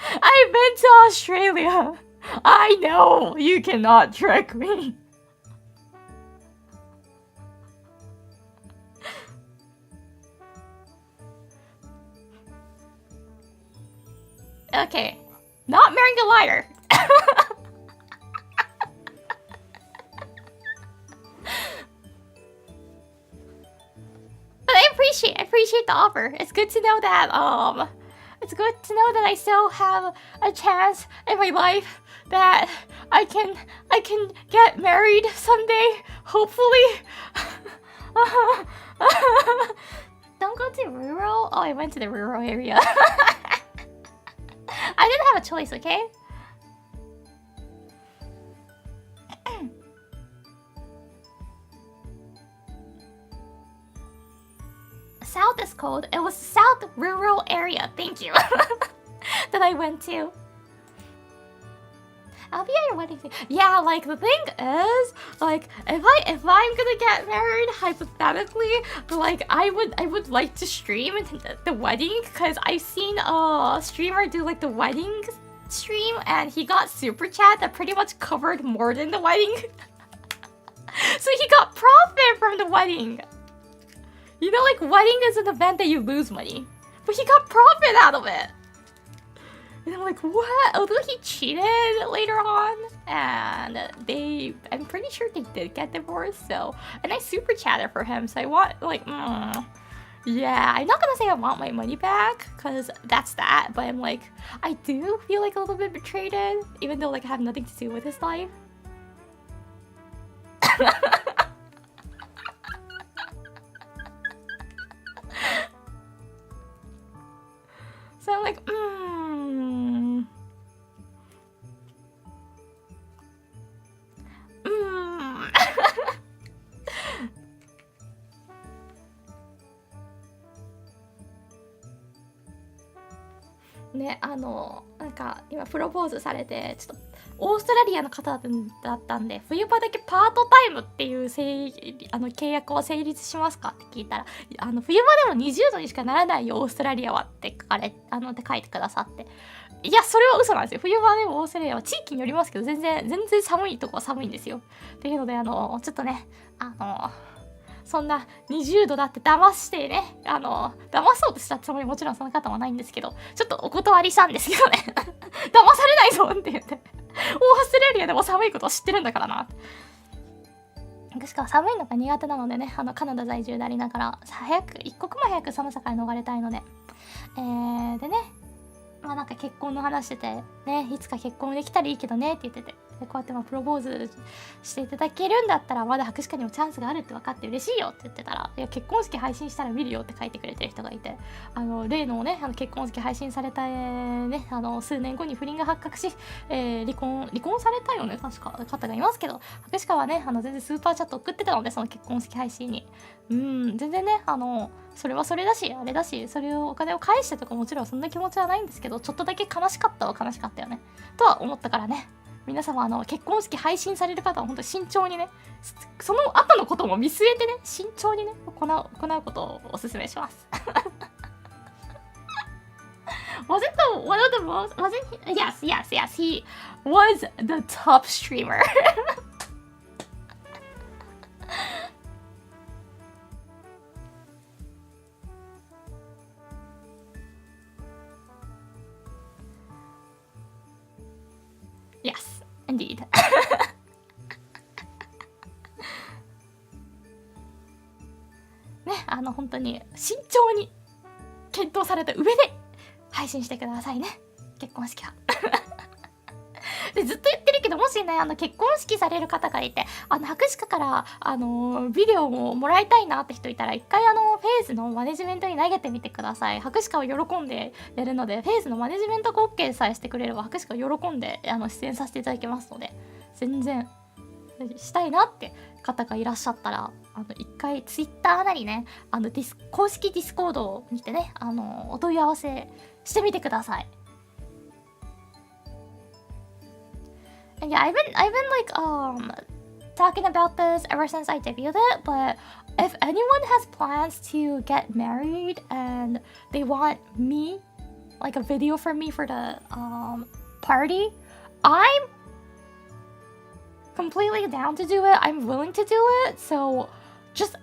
Speaker 1: I've been to Australia. I know. You cannot trick me. Okay. Not marrying a liar. But I appreciate the offer. It's good to know that I still have a chance in my life that I can get married someday, hopefully. Don't go to rural. Oh, I went to the rural area. I didn't have a choice, okay? South is cold. It was South rural area. Thank you. That I went to. I'll be at your wedding thing. Yeah, like the thing is, like if I'm gonna get married, hypothetically, like I would like to stream the wedding because I've seen a streamer do like the wedding stream and he got super chat that pretty much covered more than the wedding. So he got profit from the wedding. You know, like wedding is an event that you lose money, but he got profit out of it. And I'm like, what? Although he cheated later on, and I'm pretty sure they did get divorced, so, and I super chatted for him, so I want, like, yeah, I'm not gonna say I want my money back, because that's that, but I'm like, I do feel like a little bit betrayed, even though, like, I have nothing to do with his life. So I'm like,ね、なんか今プロポーズされて、ちょっとオーストラリアの方だったんで、冬場だけパートタイムっていう契約を成立しますかって聞いたら、冬場でも20度にしかならないよオーストラリアはって書いてくださって、いやそれは嘘なんですよ。冬場でもオーストラリアは地域によりますけど全然寒いとこは寒いんですよ。っていうのでちょっとねそんな20度だって騙してね、騙そうとしたつもりもちろんその方はないんですけど、ちょっとお断りしたんですけどね。騙されないぞって言って、オーストラリアでも寒いことを知ってるんだからな。しかも寒いのが苦手なのでね、カナダ在住でありながら、一刻も早く寒さから逃れたいので。でね、まあなんか結婚の話してて、ね、いつか結婚できたらいいけどねって言ってて、でこうやってプロポーズしていただけるんだったらまだ博士課にもチャンスがあるって分かって嬉しいよって言ってたら、いや結婚式配信したら見るよって書いてくれてる人がいて、例のね結婚式配信された、ね、数年後に不倫が発覚し、離婚されたよね確か方がいますけど、博士課はね全然スーパーチャット送ってたので、その結婚式配信に全然ねそれはそれだしあれだし、それをお金を返してとかもちろんそんな気持ちはないんですけど、ちょっとだけ悲しかったよねとは思ったからね、皆様結婚式配信される方は本当に慎重にね、その後のことも見据えてね、慎重にね行うことをお勧めします。Was it one of the most? Wasn't he? Yes. He was the top streamer. Yes, indeed. ね、本当に慎重に検討された上で配信してくださいね、結婚式は。でずっと言ってるけど、もしね結婚式される方がいて、博士課からビデオをもらいたいなって人いたら、一回フェーズのマネジメントに投げてみてください。博士課は喜んでやるので、フェーズのマネジメントが OK さえしてくれれば博士課は喜んで出演させていただきますので、全然したいなって方がいらっしゃったら、一回ツイッターなりね公式ディスコードを見てねお問い合わせしてみてください。And yeah, I've been like talking about this ever since I debuted it, but if anyone has plans to get married and they want me, like a video from me for the party, I'm completely down to do it. I'm willing to do it. So just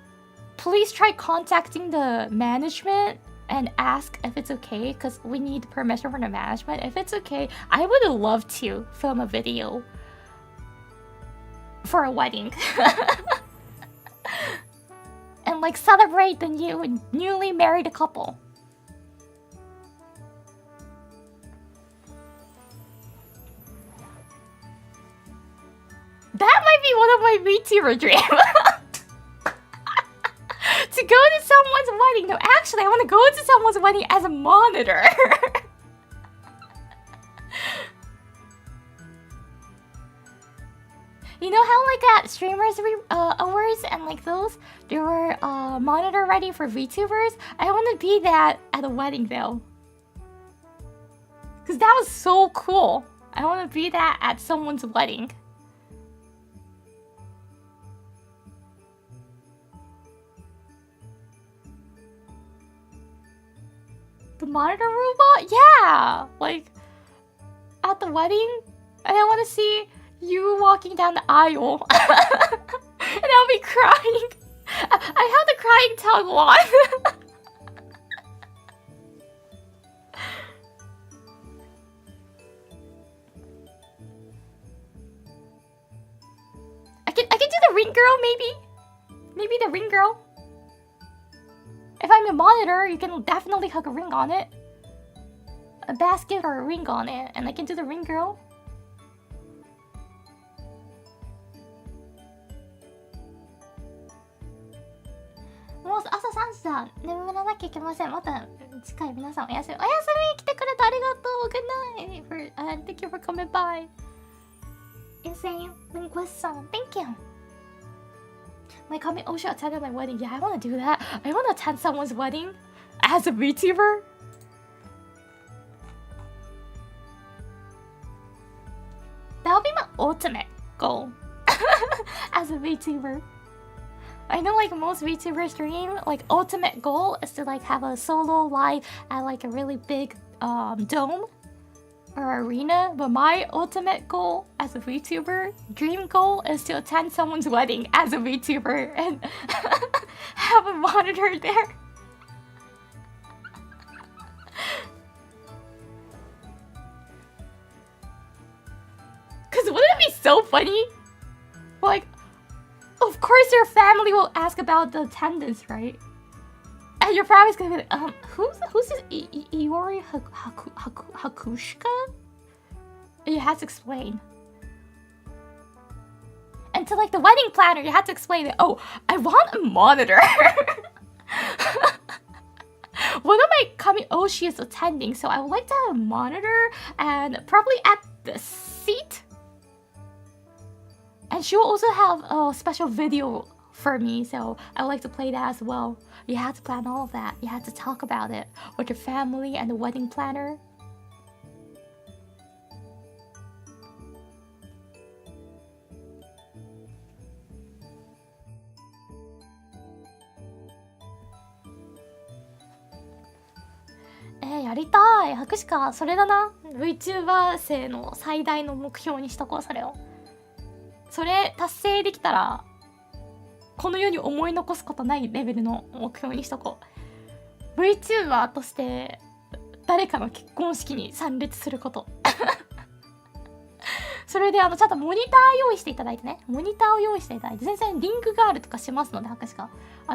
Speaker 1: please try contacting the management and ask if it's okay, because we need permission from the management. If it's okay, I would love to film a video for a wedding. And like celebrate the newly married couple. That might be one of my VTuber dreams. To go to someone's wedding. No, actually, I want to go to someone's wedding as a monitor. You know how like at streamers awards and like those, there were monitor ready for VTubers? I want to be that at a wedding though. Because that was so cool. I want to be that at someone's wedding. The monitor robot? Yeah! Like, at the wedding, and I want to see you walking down the aisle. And I'll be crying. I have the crying tug on. I can do the ring girl, maybe? Maybe the ring girl. If I'm a monitor, you can definitely hook a ring on it. A basket or a ring on it, and I can do the ring girl. Moう朝3時だ。眠らなきゃいけません。また次回皆さんおやすみ。おやすみ。来てくれてありがとう。Good night. Thank you for coming by. Insane linguist-san. Thank you. My comment, oh, should attend my wedding. Yeah, I want to do that. I want to attend someone's wedding as a VTuber. That would be my ultimate goal as a VTuber. I know like most VTubers dream, like ultimate goal is to like have a solo live at like a really big dome or arena, but my ultimate goal as a VTuber, dream goal, is to attend someone's wedding as a VTuber and have a monitor there. Cause wouldn't it be so funny? Like, of course your family will ask about the attendance, right? And your family's gonna be like, who's this Iori Hakushika? You have to explain. And to like the wedding planner, you have to explain that, oh, I want a monitor. One of my Kamioshi is attending, so I would like to have a monitor and probably at the seat. And she will also have a special video for me, so I would like to play that as well. You have to plan all of that. You have to talk about it with your family and the wedding planner.やりたい。博士か。それだな。VTuber 生の最大の目標にしとこう、それを。それ達成できたら、この世に思い残すことないレベルの目標にしとこう。VTuber として誰かの結婚式に参列すること。それでちゃんとモニター用意していただいてね。モニターを用意していただいて、全然リングがあるとかしますので、博士が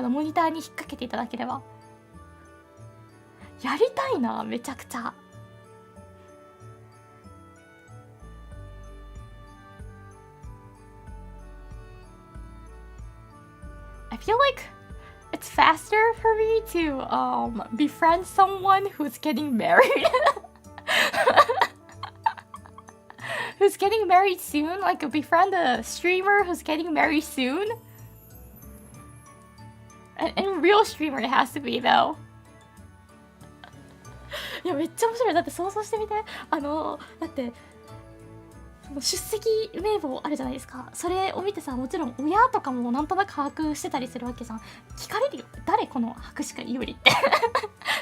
Speaker 1: モニターに引っ掛けていただければ。やりたいな、めちゃくちゃ。I feel like it's faster for me to befriend someone who's getting married. Who's getting married soon, like befriend a streamer who's getting married soon. And real streamer it has to be though. いやめっちゃ面白い。だって想像してみて。だって出席名簿あるじゃないですか。それを見てさ、もちろん親とかもなんとなく把握してたりするわけじゃん。聞かれるよ。誰この白鹿いおりって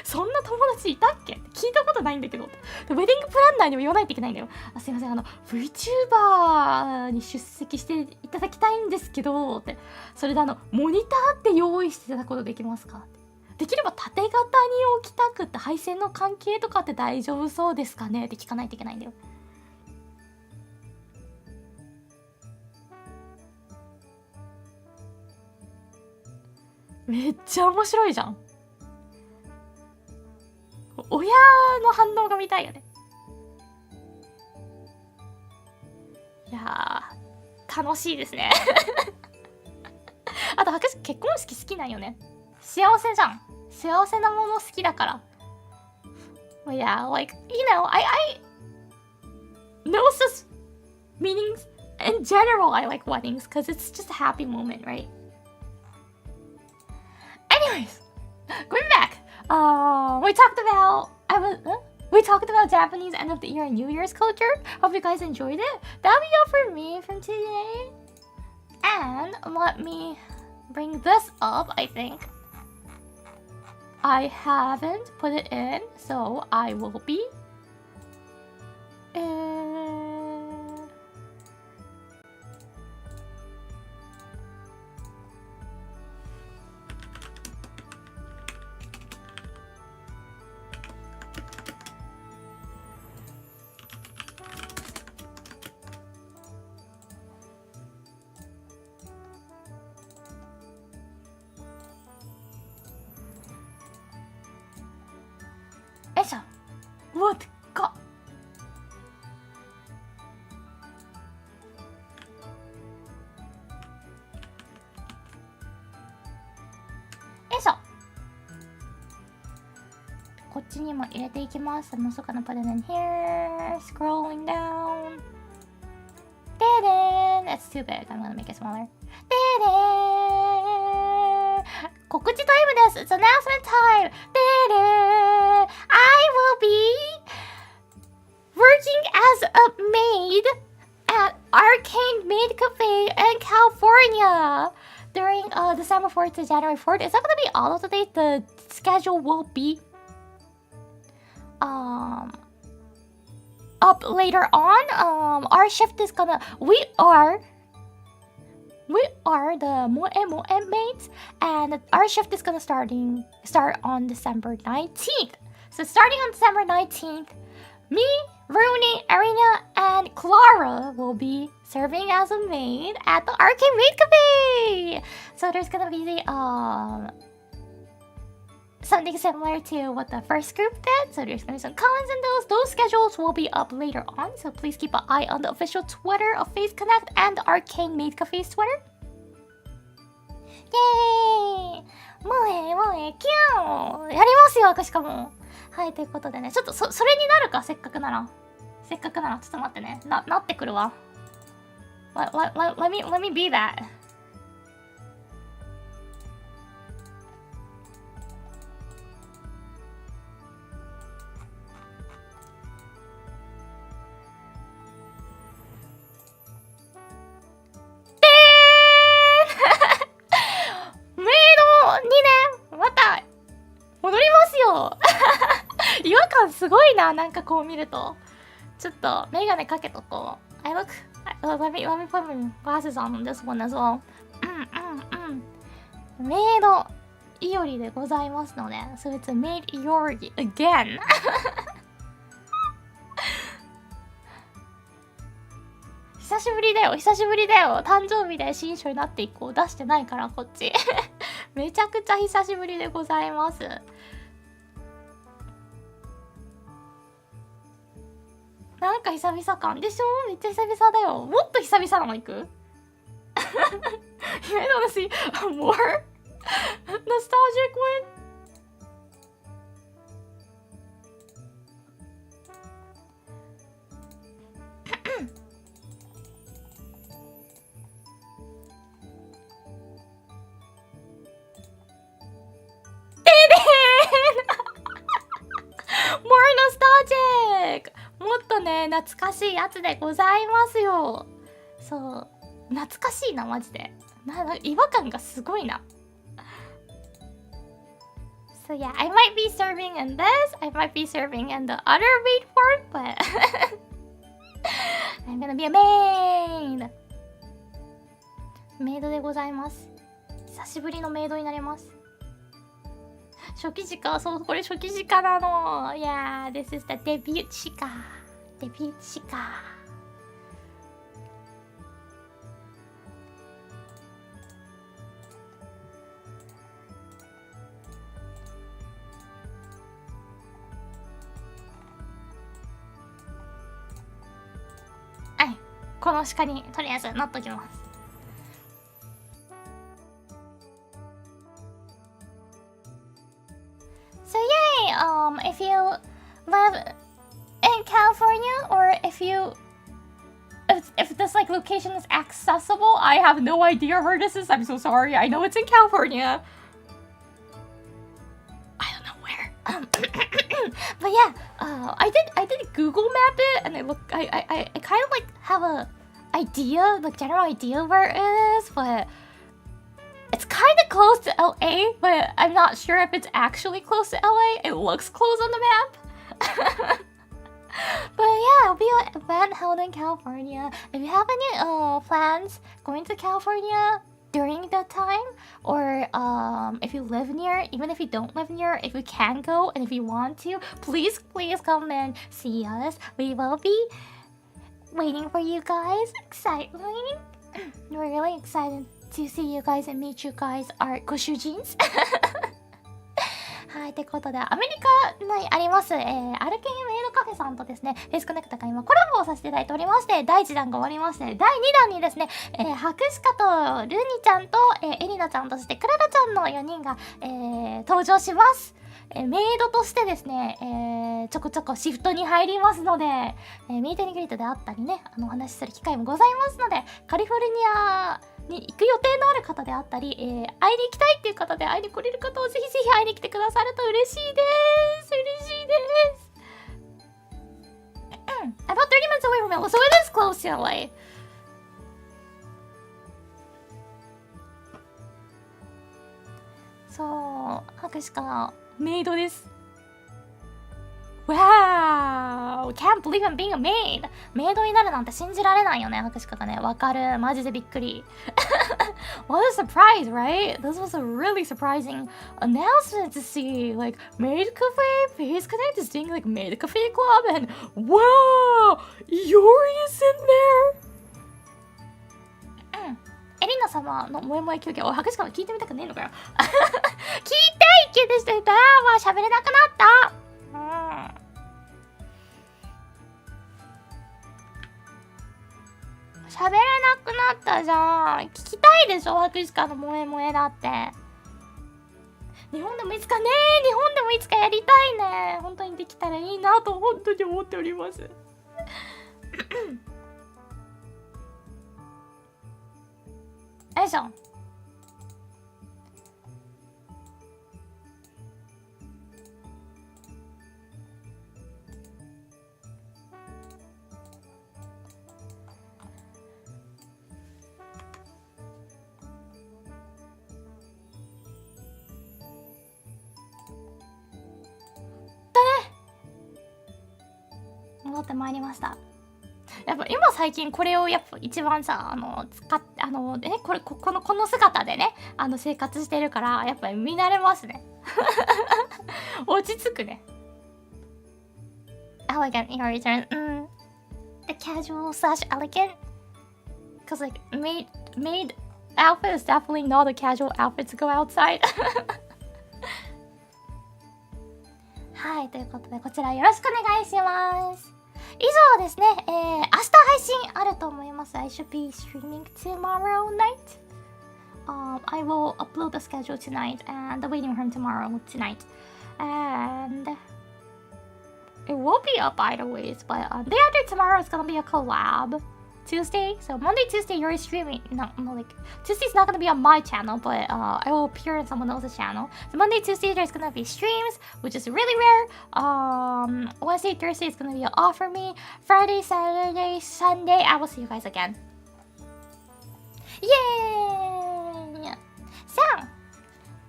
Speaker 1: そんな友達いたっけって聞いたことないんだけど。ウェディングプランナーにも言わないといけないんだよ。あ、すいません、VTuber に出席していただきたいんですけどって。それでモニターって用意していただくことできますかって。できれば縦型に置きたくって配線の関係とかって大丈夫そうですかねって聞かないといけないんだよ。めっちゃ面白いじゃん。親の反応が見たいよね。いやー、楽しいですね。あと、結婚式好きなんよね。幸せじゃん。幸せなもの好きだから。Yeah, like, I know such meanings. In general, I like weddings because it's just a happy moment, right? Anyways, going back. We talked about Japanese end of the year and New Year's culture. Hope you guys enjoyed it. That'll be all for me from today. And let me bring this up, I think. I haven't put it in, so I will be. What? Go. よいしょ。こっちにも入れていきます。もうそこのput it in here. Scrolling down. That's too big. I'm gonna make it smaller. 告知タイムです。It's announcement time. I will be working as a maid at Arcane Maid Cafe in California during December 4th to January 4th. Is that gonna be all of the dates? The schedule will be up later on. Our shift is gonna we are the Moe mates, and our shift is gonna start on December 19th. So starting on December 19th, me, Rooney, Arena, and Clara will be serving as a maid at the Arcade Maid Cafe. So there's gonna be something similar to what the first group did. So there's gonna be some comments in those. Those schedules will be up later on. So please keep an eye on the official Twitter of Face Connect and the Arcade Maid Cafe's Twitter. Yay! もうキューやりますよ、しかも。はい、ということでね、ちょっとそれになるか、せっかくなら。ちょっと待ってね。なってくるわ。Let me be that. 違和感すごいな、なんかこう見ると。ちょっとメガネかけとこう。let me put my glasses on this one as well. メイドイオリでございますので、so it's a maid Iori again. 久しぶりだよ。誕生日で新書になって以降出してないから、こっち。めちゃくちゃ久しぶりでございます。なんか久々感でしょ。めっちゃ久々だよ。もっと久々なの行く。You don't see a more nostalgic one? もっとね、懐懐かしいやつでございますよ。そう懐かしいなマジで。違和感がすごいな。So yeah, I might be serving in this, I might be serving in the other meat fork, but I'm gonna be a maid! メイドでございます。久しぶりのメイドになります。初期時か、そう、これ初期時かなの。Yeah, this is the debut 時か。デビュー時か。この鹿にとりあえずなっときます。So yay! If you live in California, or if this like location is accessible, I have no idea where this is. I'm so sorry. I know it's in California. I don't know where. But yeah, I did Google map it, and I kind of like have a idea, like general idea where it is, but it's kind of close to LA, but I'm not sure if it's actually close to LA. It looks close on the map. But yeah, it'll be an event held in California. If you have any plans going to California during that time, or if you live near, even if you don't live near, if you can go and if you want to, please come and see us. We will be waiting for you guys. Excitement. We're really excited to see you guys and meet you guys, our ご主人はい、ということで、アメリカにあります、アルケンメイドカフェさんとですね、フェイスコネクタが今コラボをさせていただいておりまして、第1弾が終わりまして、第2弾にですね、ハクシカとルニちゃんと、エリナちゃんとしてクララちゃんの4人が、登場します。メイドとしてですね、ちょこちょこシフトに入りますので、ミートニグリットであったりね、お話しする機会もございますので、カリフォルニアに行く予定のある方であったり、会いに行きたいっていう方で会いに来れる方をぜひぜひ会いに来てくださると嬉しいです。嬉しいです。About 30 minutes away from LA, so it is close to LA. そう、ハクシカメイドです。Wow! Can't believe I'm being a maid! メイドになるなんて信じられないよね、ハクシカがね。わかる。マジでびっくり。What a surprise, right? This was a really surprising announcement to see. Like, Maid Cafe, Face Connect is doing like Maid Cafe Club, and wow! Iori is in there! エリナ様の萌え萌え休憩。おい、ハクシカも聞いてみたくねえのかよ。聞いたいけでしてた。まあ、喋れなくなった。喋れなくなったじゃん。聞きたいでしょ、ハクシカの萌え萌えだって。日本でもいつかね、日本でもいつかやりたいね。本当にできたらいいなと本当に思っております。よいしょ。戻ってまいりました。やっぱ今最近これをやっぱ一番さ使ってこの姿でね生活してるからやっぱり見慣れますね。落ち着くね。Elegant Iori turn. The casual slash elegant. Cause like maid outfit is definitely not a casual outfit to go outside. はい、ということでこちらよろしくお願いします。以上ですね、明日配信あると思います。I should be streaming tomorrow night. I will upload the schedule tonight and the waiting room tomorrow tonight. And it will be up either ways, but the day after tomorrow is gonna be a collab Tuesday. So Monday, Tuesday, you're streaming. Not like Tuesday's not gonna be on my channel, but I will appear on someone else's channel. So Monday, Tuesday, there's gonna be streams, which is really rare. Wednesday, Thursday is gonna be off for me. Friday, Saturday, Sunday, I will see you guys again. Yay! So,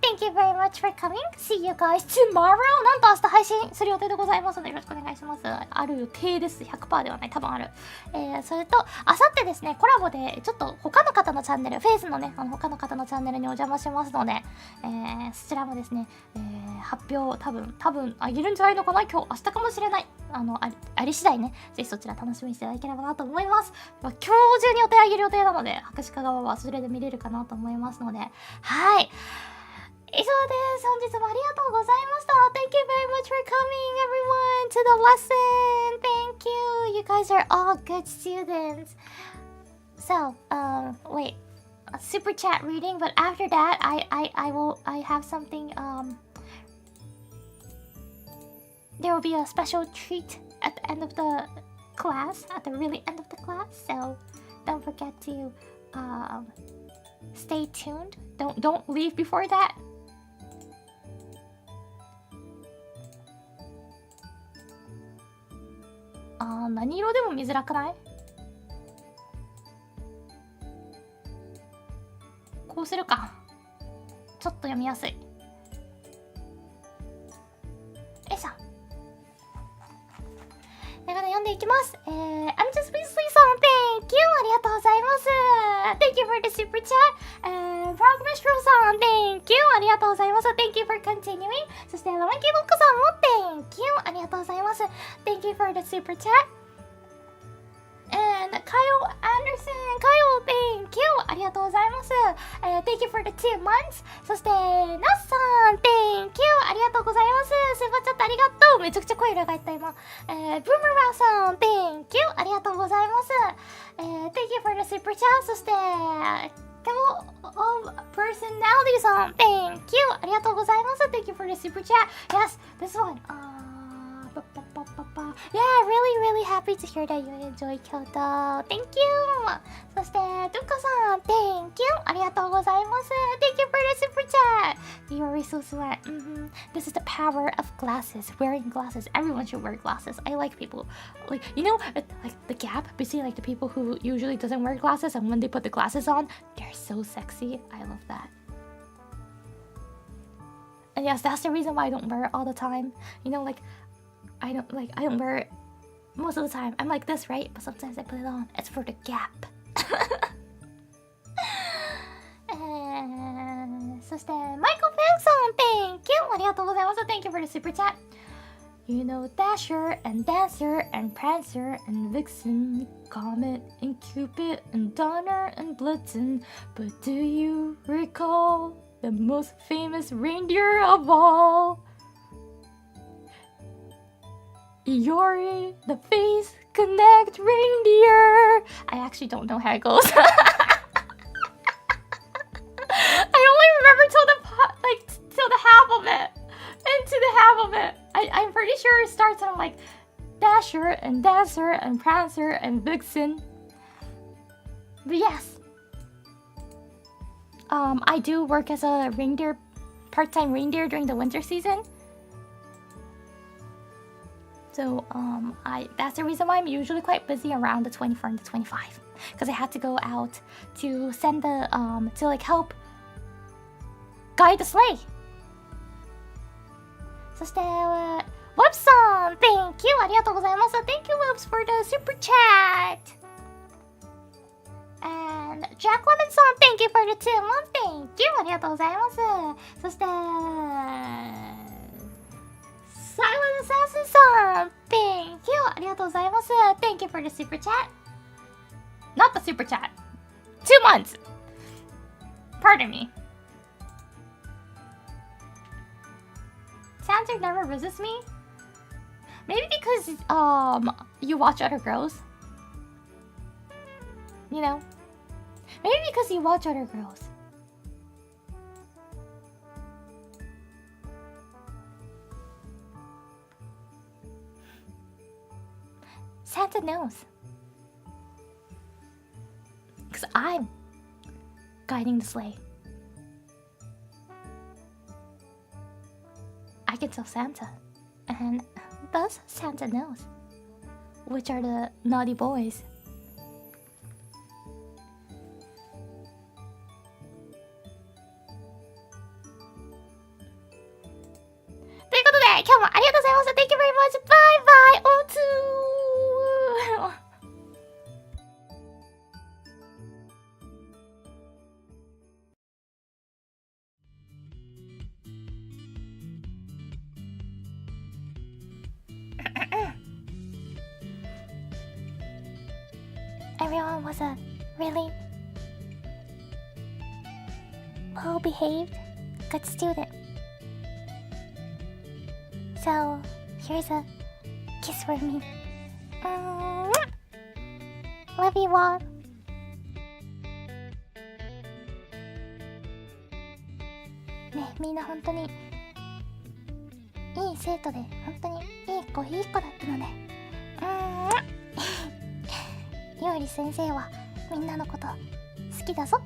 Speaker 1: thank you very much for coming. See you guys tomorrow. なんと明日配信する予定でございますのでよろしくお願いします。ある予定です。100% ではない。多分ある。それと、あさってですね、コラボでちょっと他の方のチャンネル、フェイスのね、他の方のチャンネルにお邪魔しますので、そちらもですね、発表多分あげるんじゃないのかな今日、明日かもしれない。あり次第ね、ぜひそちら楽しみにしていただければなと思います。今日中に予定あげる予定なので、博士課側はそれで見れるかなと思いますので、はい。以上です。本日もありがとうございました。Thank you very much for coming, everyone, to the lesson. Thank you. You guys are all good students. So, wait, a super chat reading, but after that, I have something. There will be a special treat at the end of the class, at the really end of the class. So, don't forget to stay tuned. Don't leave before that. 何色でも見づらくない？こうするか。ちょっと読みやすい。よいしょ。ということで読んでいきます。I'm just Weasleyさん、Thank you! ありがとうございます。Thank you for the super chat. Progress Pro さん、Thank you! ありがとうございます。Thank you for continuing. そして、ラマキロックさんも Thank you! ありがとうございます。Thank you for the super chat.And Kyle Anderson, Kyle, thank you! ありがとうございます。Thank you for the 2 months. そして、ナッさん、Thank you! ありがとうございます。スーパーチャットありがとう。めちゃくちゃ声裏返った今。ブームラーさん、Thank you! ありがとうございます。Thank you for the super chat. そして、Camel of Personality さん、Thank you! ありがとうございます。Thank you for the super chat. Yes, this one. Yeah, really happy to hear that you enjoy Kyoto. Thank you! そして、ドゥカさん、Thank you! ありがとうございます。Thank you for the super chat! Iori so smart. This is the power of glasses. Wearing glasses. Everyone should wear glasses. I like people. Like, you know, like the gap between like the people who usually doesn't wear glasses and when they put the glasses on, they're so sexy. I love that. And yes, that's the reason why I don't wear it all the time. You know, like, I don't wear it most of the time. I'm like this, right? But sometimes I put it on. It's for the gap. そして、マイク・フェンさん、Thank you! ありがとうございます。Thank you for the super chat. You know Dasher and Dancer and Prancer and Vixen, Comet and Cupid and Donner and Blitzen. But do you recall the most famous reindeer of all?Iori, the face connect reindeer. I actually don't know how it goes. I only remember till the half of it. Into the half of it. I'm pretty sure it starts on like Dasher and Dancer and Prancer and Vixen. But yes. I do work as a reindeer, part-time reindeer during the winter season.So, that's the reason why I'm usually quite busy around the 24 and the 25. Because I had to go out to send the, to like help guide the sleigh. そして、Webs さん、Thank you! ありがとうございます。Thank you, Webs, for the super chat! And Jack Lemon さん、Thank you for the 2 months! Thank you! ありがとうございます。そして、Silent Assassin さん Thank you! ありがとうございます。Thank you for the super chat. Not the super chat. 2 months. Pardon me. Santa never resists me? Maybe because you watch other girls. You know? Maybe because you watch other girls.Santa knows. guiding the sleigh. I can tell Santa, and thus Santa knows which are the naughty boys. ということで、今日もありがとうございました。Thank you very much. Bye bye. O2. ？Everyone was a really well-behaved, good student. So, here's a kiss for me. Love you all. ね、みんな本当にいい生徒で、本当にいい子だったのね。いおり先生はみんなのこと好きだぞ。